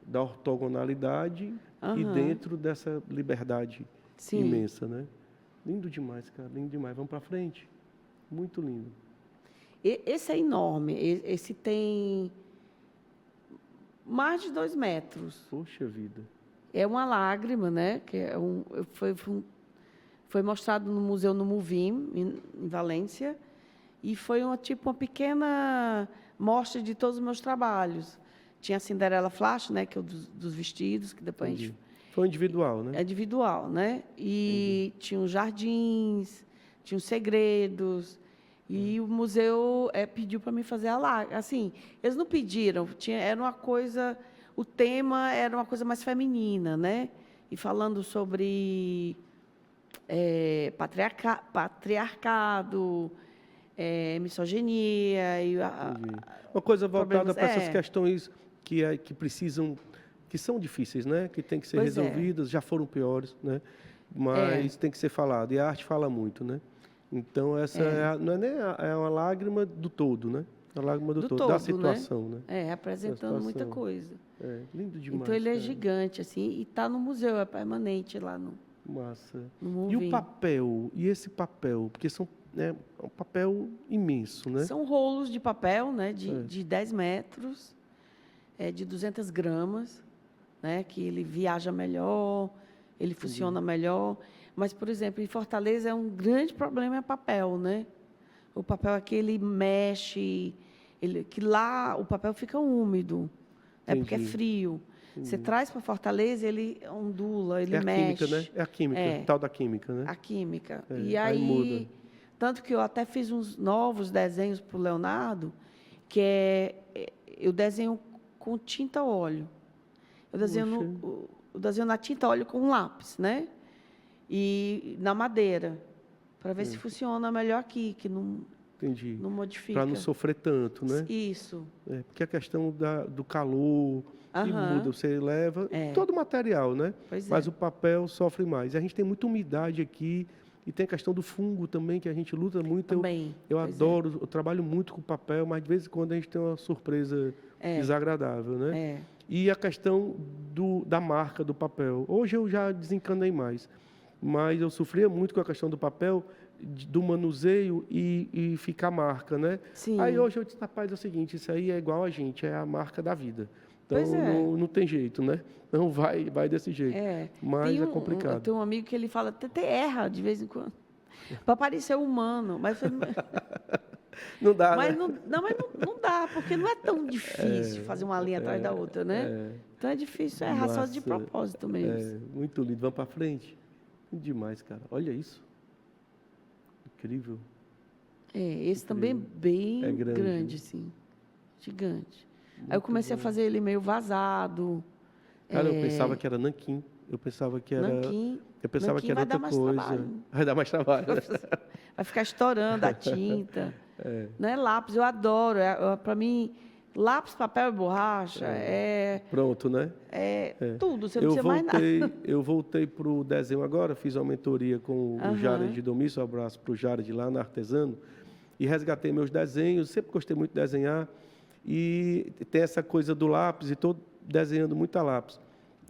da ortogonalidade e dentro dessa liberdade imensa, né? Lindo demais, cara, lindo demais. Vamos para frente. Muito lindo. Esse é enorme. Esse tem mais de 2 metros. Poxa vida. É uma lágrima, né? Que foi mostrado no museu no Muvim, em Valência, e foi uma pequena mostra de todos os meus trabalhos. Tinha a Cinderela Flash, né? Que é dos vestidos, que depois a gente... Foi individual, né? É individual, né? E tinha os jardins, tinha os segredos. E o museu pediu para mim fazer a lágrima. Assim, eles não pediram, era uma coisa... O tema era uma coisa mais feminina, né? E falando sobre patriarcado, misoginia. Uma coisa voltada para essas questões que precisam, que são difíceis, né? Que tem que ser resolvidas, já foram piores, né? Mas tem que ser falado. E a arte fala muito, né? Então, essa não é nem é uma lágrima do todo, né? É uma lágrima do todo, da situação, né? Apresentando muita coisa. Lindo demais. Então, ele é gigante, assim, e está no museu, é permanente lá no... Massa. No e o papel? E esse papel? Porque é um papel imenso, né? São rolos de papel, né? De 10 metros, de 200 gramas, né? Que ele viaja melhor, ele funciona melhor. Mas, por exemplo, em Fortaleza, um grande problema é o papel, né? O papel é que ele mexe, que lá o papel fica úmido, porque é frio. Você traz para Fortaleza, ele ondula, ele mexe. Química, né? É a química, tal da química, né? A química. E aí muda. Tanto que eu até fiz uns novos desenhos para o Leonardo, que eu desenho com tinta a óleo. Eu desenho na tinta a óleo com um lápis, né? E na madeira, para ver se funciona melhor aqui, que não modifica. Para não sofrer tanto, né? Isso. Porque a questão do calor, que muda, você leva todo o material, né? Mas o papel sofre mais. A gente tem muita umidade aqui, e tem a questão do fungo também, que a gente luta muito. Também. Eu adoro, eu trabalho muito com papel, mas de vez em quando a gente tem uma surpresa desagradável, né? E a questão da marca do papel. Hoje eu já desencanei mais, mas eu sofria muito com a questão do papel, do manuseio e ficar marca, né? Sim. Aí hoje eu disse, rapaz, é o seguinte, isso aí é igual a gente, é a marca da vida. Então não tem jeito, né? Não vai desse jeito. Mas é complicado. Tem um amigo que ele fala, até erra de vez em quando, para parecer humano, mas não dá, mas né? mas não dá, porque não é tão difícil fazer uma linha atrás da outra, né? Então é difícil, errar só de propósito mesmo. Muito lindo. Vamos para frente? Demais, cara. Olha isso. Incrível. Esse também é bem grande, sim. Gigante. Aí eu comecei a fazer ele meio vazado. Cara, eu pensava que era nanquim. Eu pensava que era... Eu pensava que era outra coisa. Vai dar mais trabalho. Vai ficar estourando a tinta. Não é lápis, eu adoro. Para mim, lápis, papel e borracha Pronto, né? Tudo, você não precisa mais nada. Eu voltei para o desenho agora, fiz uma mentoria com o Jared de Domício, um abraço para o Jared lá na Artesano, e resgatei meus desenhos, sempre gostei muito de desenhar, e tem essa coisa do lápis, e estou desenhando muito a lápis.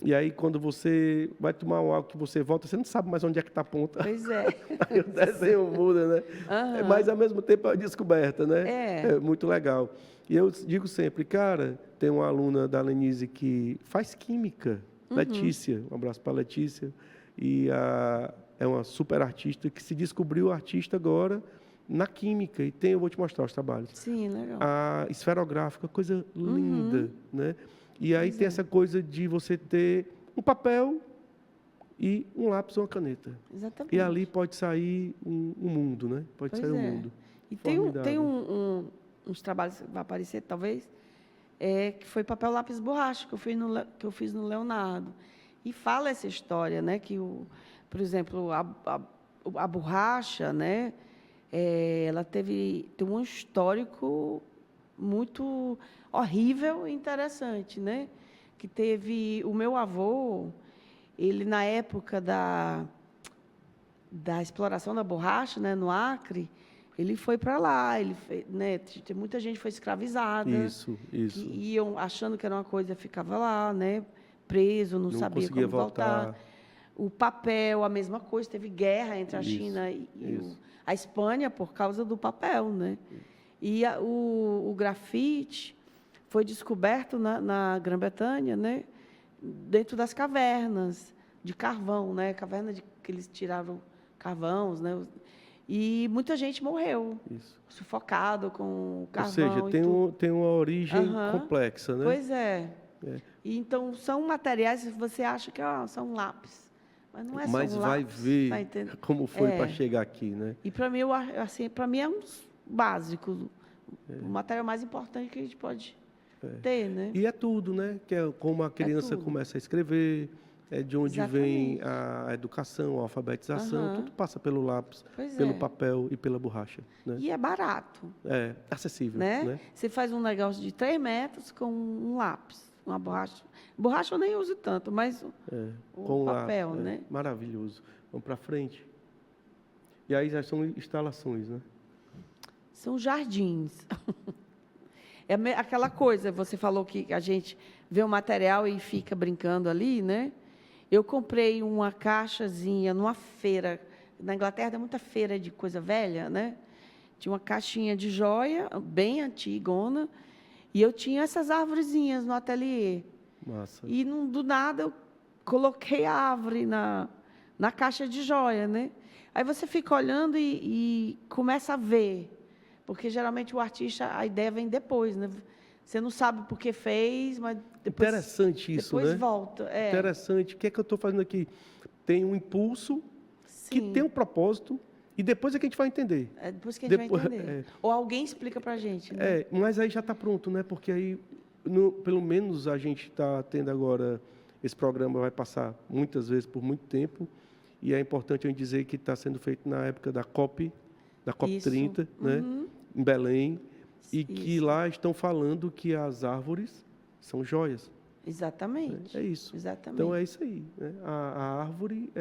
E aí, quando você vai tomar um álcool que você volta, você não sabe mais onde é que está a ponta. Pois é. Aí o desenho muda, né? Mas, ao mesmo tempo, é uma descoberta, né? É muito legal. E eu digo sempre, cara, tem uma aluna da Lenise que faz química, Letícia, um abraço para a Letícia, e é uma super artista que se descobriu artista agora na química, e eu vou te mostrar os trabalhos. Sim, legal. A esferográfica, coisa linda, né? E aí tem essa coisa de você ter um papel e um lápis ou uma caneta. Exatamente. E ali pode sair um mundo, né? Pode sair um mundo. E tem uns trabalhos que vai aparecer, talvez, que foi papel, lápis, borracha, que eu fiz no Leonardo. E fala essa história, né? Que, por exemplo, a borracha, né? Ela tem um histórico muito horrível e interessante, né? Que teve o meu avô, ele na época da exploração da borracha, né, no Acre, ele foi para lá, né, muita gente foi escravizada. Isso. Que iam achando que era uma coisa, ficava lá, né, preso, não sabia como voltar. O papel, a mesma coisa, teve guerra entre a China e a Espanha por causa do papel, né? E o grafite foi descoberto na Grã-Bretanha, né? Dentro das cavernas de carvão, né? Que eles tiravam carvãos, né? E muita gente morreu, sufocado com carvão. Ou seja, tem uma origem complexa, né? Pois é. E, então, são materiais que você acha que são lápis. Mas não é só um lápis. Mas vai ver como foi para chegar aqui, né? E para mim, assim, é um básico, o material mais importante que a gente pode ter, né? E é tudo, né? Que é como a criança começa a escrever, é de onde vem a educação, a alfabetização, tudo passa pelo lápis, pelo papel e pela borracha. Né? E é barato. É acessível. Né? Né? Você faz um negócio de 3 metros com um lápis, uma borracha. Borracha eu nem uso tanto, mas o papel, lápis, né? Maravilhoso. Vamos para frente. E aí já são instalações, né? São jardins. É aquela coisa, você falou que a gente vê o material e fica brincando ali, né? Eu comprei uma caixazinha numa feira. Na Inglaterra tem muita feira de coisa velha, né? Tinha uma caixinha de joia, bem antigona, e eu tinha essas árvorezinhas no ateliê. Massa. E, do nada, eu coloquei a árvore na caixa de joia, né? Aí você fica olhando e começa a ver. Porque, geralmente, o artista, a ideia vem depois, né? Você não sabe por que fez, mas depois... Interessante isso, depois né? volta. Interessante. O que é que eu estou fazendo aqui? Tem um impulso que tem um propósito e depois é que a gente vai entender. Depois que a gente vai entender. Ou alguém explica para a gente. Né? Mas aí já está pronto, né? Porque aí, pelo menos, a gente está tendo agora... Esse programa vai passar muitas vezes por muito tempo e é importante a gente dizer que está sendo feito na época da COP30, né? Em Belém, e que lá estão falando que as árvores são joias. Exatamente. É isso. Exatamente. Então, é isso aí. Né? A árvore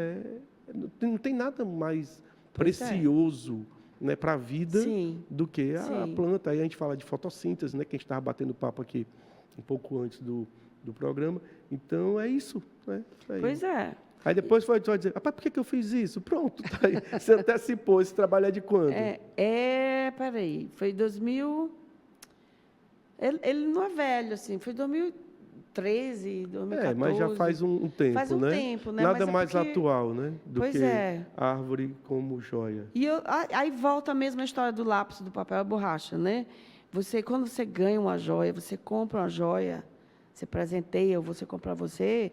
não tem nada mais precioso né, para a vida do que a planta. Aí a gente fala de fotossíntese, né, que a gente estava batendo papo aqui um pouco antes do programa. Então, é isso. Né? Pois é. Aí depois vai dizer, rapaz, por que eu fiz isso? Pronto, tá aí. Você antecipou. Esse trabalho é de quando? Peraí, foi 2000... Ele não é velho, assim, foi 2013, 2014. Mas já faz um tempo, faz um né? tempo, né? Nada mais atual, né? Do que a árvore como joia. E aí volta a mesma história do lápis, do papel e borracha, né? Quando você ganha uma joia, você compra uma joia, você presenteia ou você compra você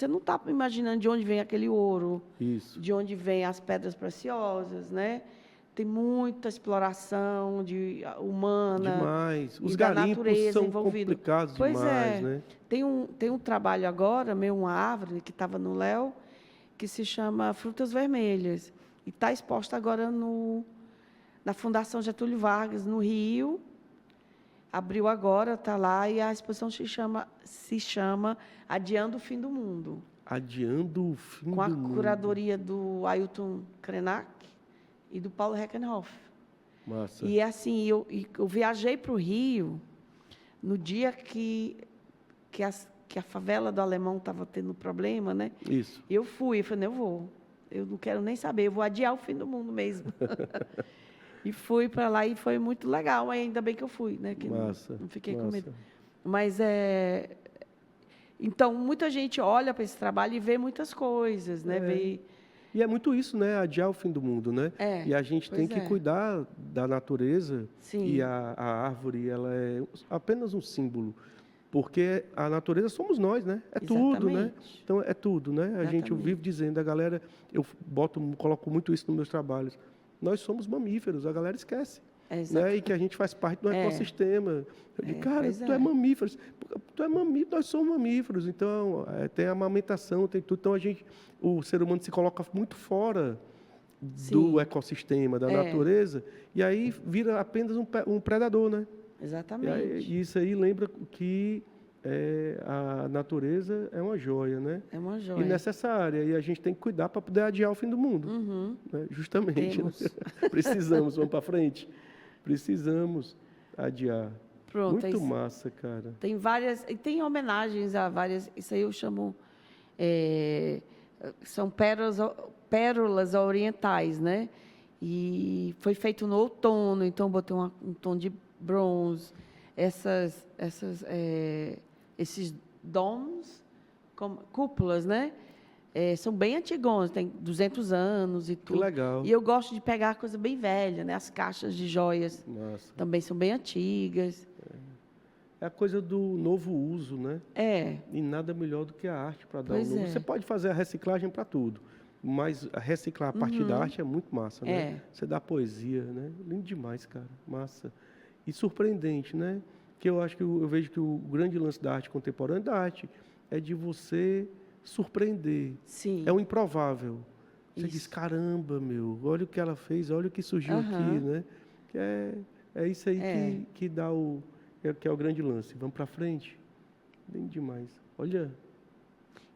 não está imaginando de onde vem aquele ouro, de onde vem as pedras preciosas, né? Tem muita exploração humana. Demais. Os garimpos são complicados demais, né? Tem um trabalho agora, uma árvore que estava no Léo, que se chama Frutas Vermelhas. E está exposta agora na Fundação Getúlio Vargas, no Rio. Abriu agora, está lá, e a exposição se chama Adiando o Fim do Mundo. Adiando o Fim do Mundo. Com a curadoria do Ailton Krenak e do Paulo Reckenhoff. Massa. E assim, eu viajei para o Rio no dia que a favela do Alemão estava tendo problema, né? Isso. Eu falei, eu não quero nem saber, eu vou adiar o fim do mundo mesmo. E fui para lá e foi muito legal, ainda bem que eu fui, né? Que massa, não fiquei com medo. Mas então, muita gente olha para esse trabalho e vê muitas coisas, né? E é muito isso, né? Adiar o fim do mundo, né? E a gente tem que cuidar da natureza. Sim. E a árvore, ela é apenas um símbolo. Porque a natureza somos nós, né? Tudo, né? Então, é tudo, né? Eu vivo dizendo, a galera, eu coloco muito isso nos meus trabalhos. Nós somos mamíferos, a galera esquece. Né? E que a gente faz parte do ecossistema. Eu digo, cara, tu é mamífero. Tu é mamífero, nós somos mamíferos. Então, tem a amamentação, tem tudo. Então, o ser humano se coloca muito fora do ecossistema, da natureza, e aí vira apenas um predador, né? Exatamente. E isso aí lembra que a natureza é uma joia, né? É uma joia. E necessária. E a gente tem que cuidar para poder adiar o fim do mundo. Né? Justamente. Né? Precisamos, vamos para frente. Precisamos adiar. Pronto. Muito massa, cara. Tem várias... E tem homenagens a várias... Isso aí eu chamo... são pérolas orientais, né? E foi feito no outono, então botei um tom de bronze. Esses domes, cúpulas, né? São bem antigos, tem 200 anos e tudo. Que legal. E eu gosto de pegar coisa bem velha, né? As caixas de joias também são bem antigas. É a coisa do novo uso, né? E nada melhor do que a arte para dar um novo. Você pode fazer a reciclagem para tudo, mas reciclar a partir da arte é muito massa, né? Você dá poesia, né? Lindo demais, cara. Massa. E surpreendente, né? Que eu acho que eu vejo que o grande lance da arte contemporânea, da arte, é de você surpreender. Sim. É o improvável. Você Isso. diz, caramba, meu, olha o que ela fez, olha o que surgiu aqui, né? Que é isso aí que dá que é o grande lance. Vamos para frente. Bem demais. Olha.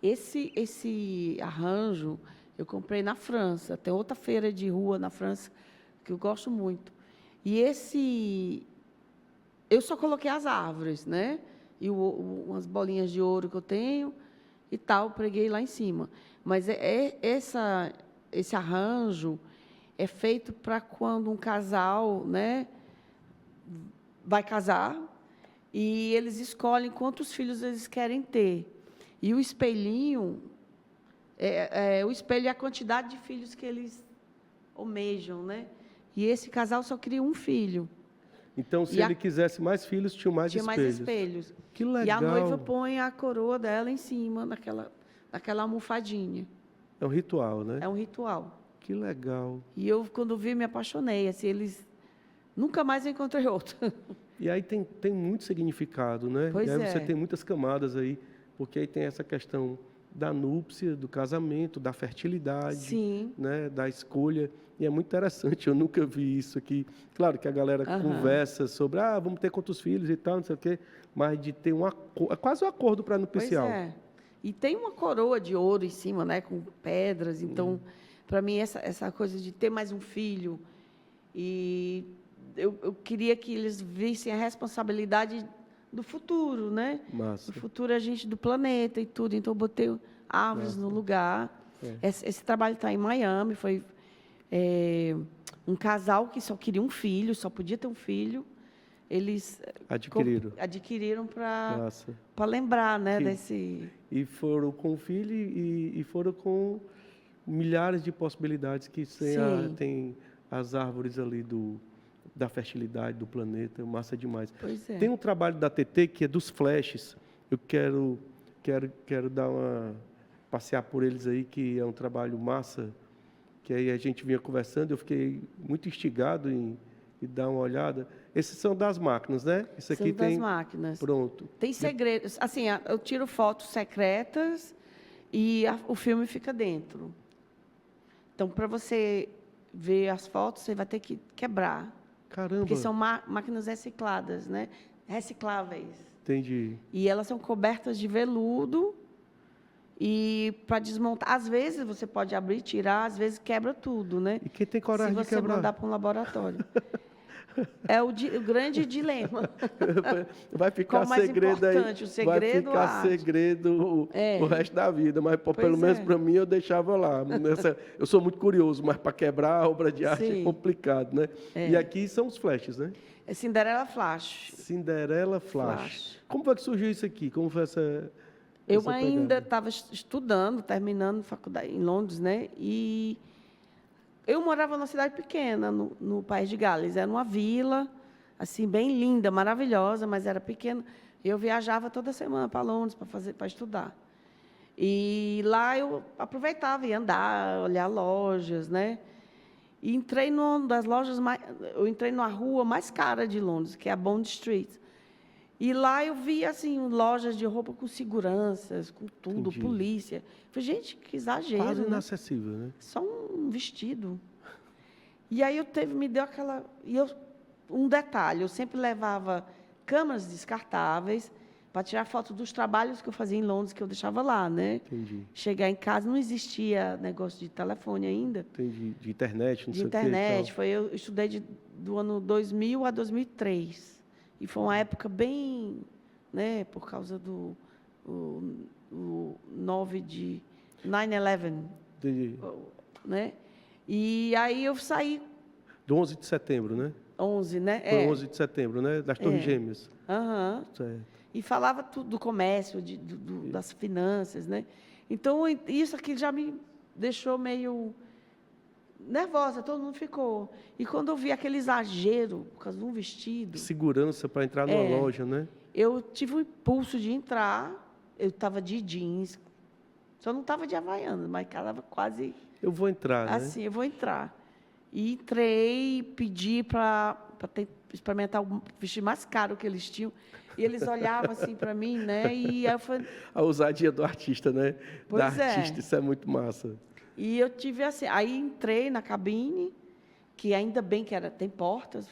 Esse arranjo eu comprei na França. Tem outra feira de rua na França que eu gosto muito. E eu só coloquei as árvores, né? E umas bolinhas de ouro que eu tenho e tal, preguei lá em cima. Mas esse arranjo é feito para quando um casal, né, vai casar e eles escolhem quantos filhos eles querem ter. E o espelhinho, o espelho é a quantidade de filhos que eles almejam, né? E esse casal só queria um filho. Então, se ele quisesse mais filhos, tinha mais espelhos. Que legal. E a noiva põe a coroa dela em cima, naquela almofadinha. É um ritual, né? É um ritual. Que legal. E eu, quando vi, me apaixonei. Assim, nunca mais encontrei outro. E aí tem muito significado, né? Pois e aí é. você tem muitas camadas aí, porque aí tem essa questão da núpcia, do casamento, da fertilidade, Sim. né? Da escolha. E é muito interessante, eu nunca vi isso aqui. Claro que a galera conversa sobre, vamos ter quantos filhos e tal, não sei o quê, mas de ter é quase um acordo para nupcial. Pois é. E tem uma coroa de ouro em cima, né, com pedras. Então, para mim, essa coisa de ter mais um filho, e eu queria que eles vissem a responsabilidade do futuro, né? Massa. Do futuro a gente do planeta e tudo. Então, eu botei árvores no lugar. Esse trabalho está em Miami. Foi um casal que só queria um filho, só podia ter um filho. Eles adquiriram para lembrar, né, desse... E foram com o filho e foram com milhares de possibilidades que tem as árvores ali da fertilidade do planeta. Massa demais. Pois é. Tem um trabalho da TT que é dos flashes. Eu quero dar passear por eles aí, que é um trabalho massa, que aí a gente vinha conversando, eu fiquei muito instigado em dar uma olhada. Esses são das máquinas, né? Isso aqui são das máquinas. Pronto. Tem segredos. Assim, eu tiro fotos secretas e o filme fica dentro. Então, para você ver as fotos, você vai ter que quebrar. Caramba. Porque são máquinas recicladas, né? Recicláveis. Entendi. E elas são cobertas de veludo. E para desmontar, às vezes você pode abrir, tirar, às vezes quebra tudo, né? E quem tem coragem de quebrar? Se você mandar para um laboratório. É o grande dilema. Vai ficar segredo aí. O segredo, vai ficar segredo o resto da vida, mas pelo menos para mim eu deixava lá. Eu sou muito curioso, mas para quebrar a obra de arte é complicado, né? E aqui são os flashes, né? É Cinderela Flash. Cinderela Flash. Como foi que surgiu isso aqui? Como foi essa Eu ainda estava estudando, terminando faculdade em Londres, né? E eu morava numa cidade pequena, no País de Gales. Era uma vila, assim, bem linda, maravilhosa, mas era pequena. Eu viajava toda semana para Londres para estudar. E lá eu aproveitava, ia andar, olhar lojas, né? E entrei numa das lojas eu entrei numa rua mais cara de Londres, que é a Bond Street. E lá eu vi, assim, lojas de roupa com seguranças, com tudo, polícia. Falei, gente, que exagero, quase inacessível, né? Só um vestido. E aí me deu aquela... um detalhe, eu sempre levava câmeras descartáveis para tirar foto dos trabalhos que eu fazia em Londres, que eu deixava lá, né? Entendi. Chegar em casa, não existia negócio de telefone ainda. Entendi. De internet, não sei o que. De internet. Eu estudei do ano 2000 a 2003. E foi uma época bem, né, por causa do 9/11, né? E aí eu saí... Do 11 de setembro, né? 11, né? Foi 11 de setembro, né? Das Torres Gêmeas. Certo. E falava tudo do comércio, das finanças, né? Então, isso aqui já me deixou meio nervosa, todo mundo ficou. E quando eu vi aquele exagero, por causa de um vestido... Segurança para entrar numa loja, né? Eu tive o impulso de entrar, eu estava de jeans, só não estava de Havaianas, mas estava quase... Eu vou entrar, assim, eu vou entrar. E entrei, pedi para experimentar o vestido mais caro que eles tinham. E eles olhavam assim para mim, né? E aí eu falei... A ousadia do artista, né? Pois da artista, isso é muito massa. E eu tive assim... Aí entrei na cabine, que ainda bem que tem portas,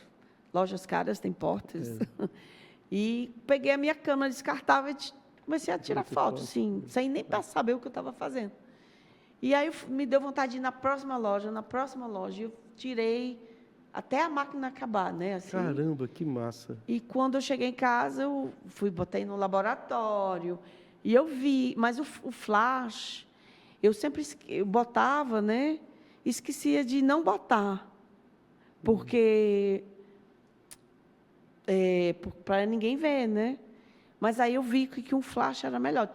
lojas caras têm portas. E peguei a minha câmera descartável e comecei a tirar foto, sim, sem nem saber o que eu estava fazendo. E aí me deu vontade de ir na próxima loja, e eu tirei até a máquina acabar, né? Assim. Caramba, que massa. E quando eu cheguei em casa, eu botei no laboratório, e eu vi, mas o flash, eu botava, né? Esquecia de não botar, porque... para ninguém ver, né? Mas aí eu vi que um flash era melhor.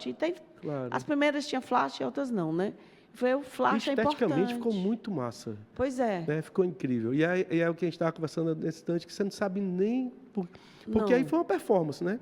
Claro. As primeiras tinham flash e outras não, né? Foi o flash é importante. Esteticamente ficou muito massa. Pois é. Né? Ficou incrível. E é o que a gente estava conversando nesse instante, que você não sabe nem... Porque aí foi uma performance, né?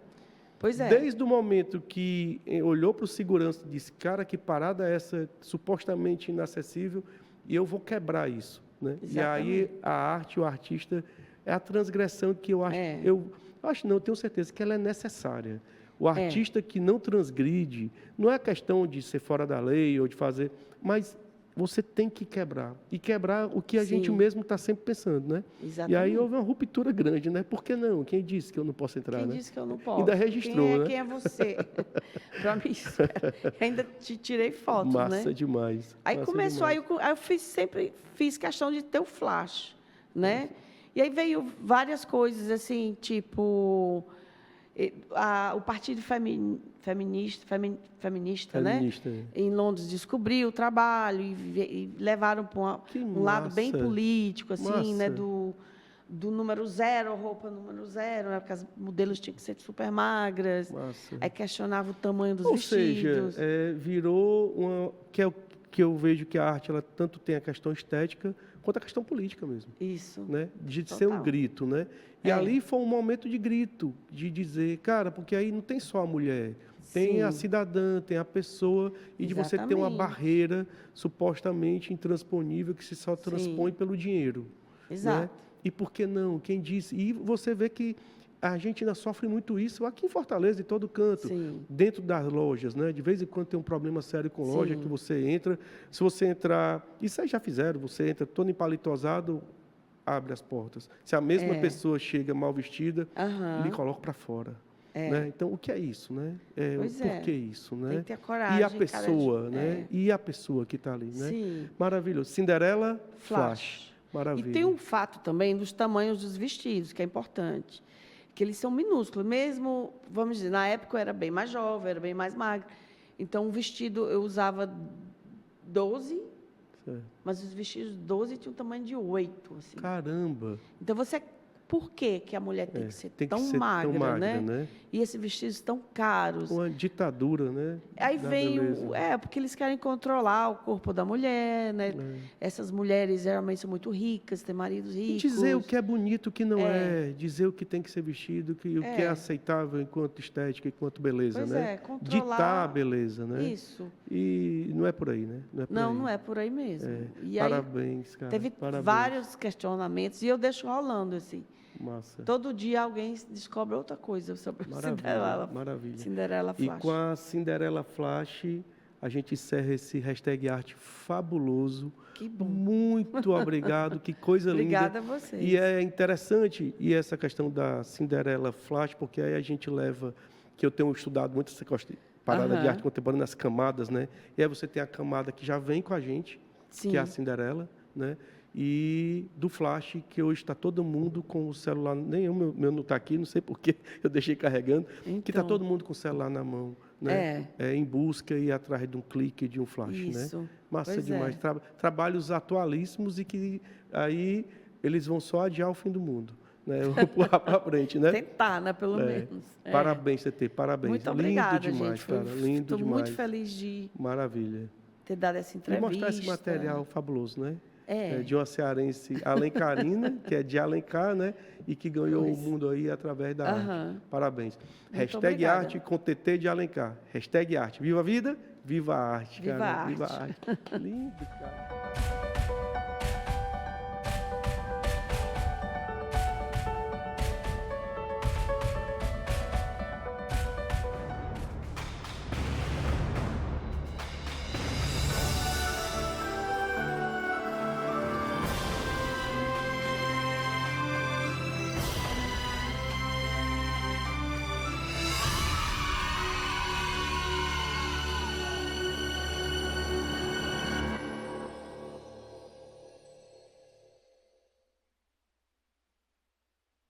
Pois é. Desde o momento que olhou para o segurança e disse, cara, que parada é essa, supostamente inacessível, e eu vou quebrar isso. Né? E aí a arte, o artista... É a transgressão que eu acho... Eu tenho certeza que ela é necessária. O artista que não transgride, não é questão de ser fora da lei ou de fazer... Mas você tem que quebrar. E quebrar o que a gente mesmo está sempre pensando, né? Exatamente. E aí houve uma ruptura grande, né? Por que não? Quem disse que eu não posso entrar, Quem né? disse que eu não posso? Ainda registrou, né? Quem é você? Para mim, ainda te tirei fotos, né? Massa demais. Aí massa começou, demais. aí eu sempre fiz questão de ter o flash, né? E aí veio várias coisas, assim, tipo... o Partido Feminista, né? Em Londres descobriu o trabalho e levaram para um lado bem político, assim, né? Do número 0, roupa número 0, né? Porque as modelos tinham que ser super magras. Massa. Aí questionava o tamanho dos vestidos. Ou seja, virou uma... Que eu vejo que a arte ela tanto tem a questão estética quanto a questão política mesmo. Isso. Né? De ser um grito, né? E ali foi um momento de grito, de dizer, cara, porque aí não tem só a mulher, tem a cidadã, tem a pessoa, e de você ter uma barreira supostamente intransponível que se só transpõe pelo dinheiro. Exato. Né? E por que não? Quem disse? E você vê que a gente ainda sofre muito isso aqui em Fortaleza, em todo canto, dentro das lojas, né? De vez em quando tem um problema sério com loja que você entra. Se você entrar, isso aí já fizeram, você entra todo empalitosado, abre as portas. Se a mesma pessoa chega mal vestida, lhe coloca para fora. Né? Então, o que é isso, né? Por que isso, né? Tem que ter coragem. E a pessoa, né? E a pessoa que está ali, né? Sim. Maravilhoso. Cinderela Flash. Maravilha. E tem um fato também dos tamanhos dos vestidos, que é importante. Que eles são minúsculos, mesmo, vamos dizer, na época eu era bem mais jovem, era bem mais magra. Então, o vestido eu usava 12, mas os vestidos 12 tinham um tamanho de 8. Assim. Caramba! Então, por que a mulher tem que ser tão magra, né? E esses vestidos tão caros. Uma ditadura, né? Aí vem porque eles querem controlar o corpo da mulher, né? Essas mulheres geralmente são muito ricas, têm maridos ricos. Dizer o que é bonito, o que não é. Dizer o que tem que ser vestido, o que é aceitável enquanto estética, enquanto beleza, né? Controlar... Ditar a beleza, né? Isso. E não é por aí, né? Não é por aí mesmo. E parabéns, cara. Teve vários questionamentos e eu deixo rolando, assim. Massa. Todo dia alguém descobre outra coisa sobre Cinderela. Maravilha. Cinderela Flash. E com a Cinderela Flash, a gente encerra esse hashtag arte fabuloso. Que bom. Muito obrigado, que coisa linda. Obrigada a vocês. E é interessante, essa questão da Cinderela Flash, porque aí a gente leva, que eu tenho estudado muito essa parada de arte contemporânea nas camadas, né? E aí você tem a camada que já vem com a gente, que é a Cinderela, né? E do flash, que hoje está todo mundo com o celular, nem o meu não está aqui, não sei porquê, eu deixei carregando, que está todo mundo com o celular na mão, né? Em busca e atrás de um clique, de um flash, né? Massa demais. Trabalhos atualíssimos e que aí eles vão só adiar o fim do mundo. Né? Vou pular para frente, né? Tentar, né? Pelo menos. Parabéns, CT, parabéns. Muito obrigada, lindo demais, gente. Cara. Lindo Estou demais. muito feliz de ter dado essa entrevista. E mostrar esse material fabuloso, né? De uma cearense alencarina, que é de Alencar, né? E que ganhou o mundo aí através da arte. Parabéns. Hashtag arte com TT de Alencar. Hashtag arte. Viva a vida, viva a arte, cara. Viva a arte. Lindo, cara.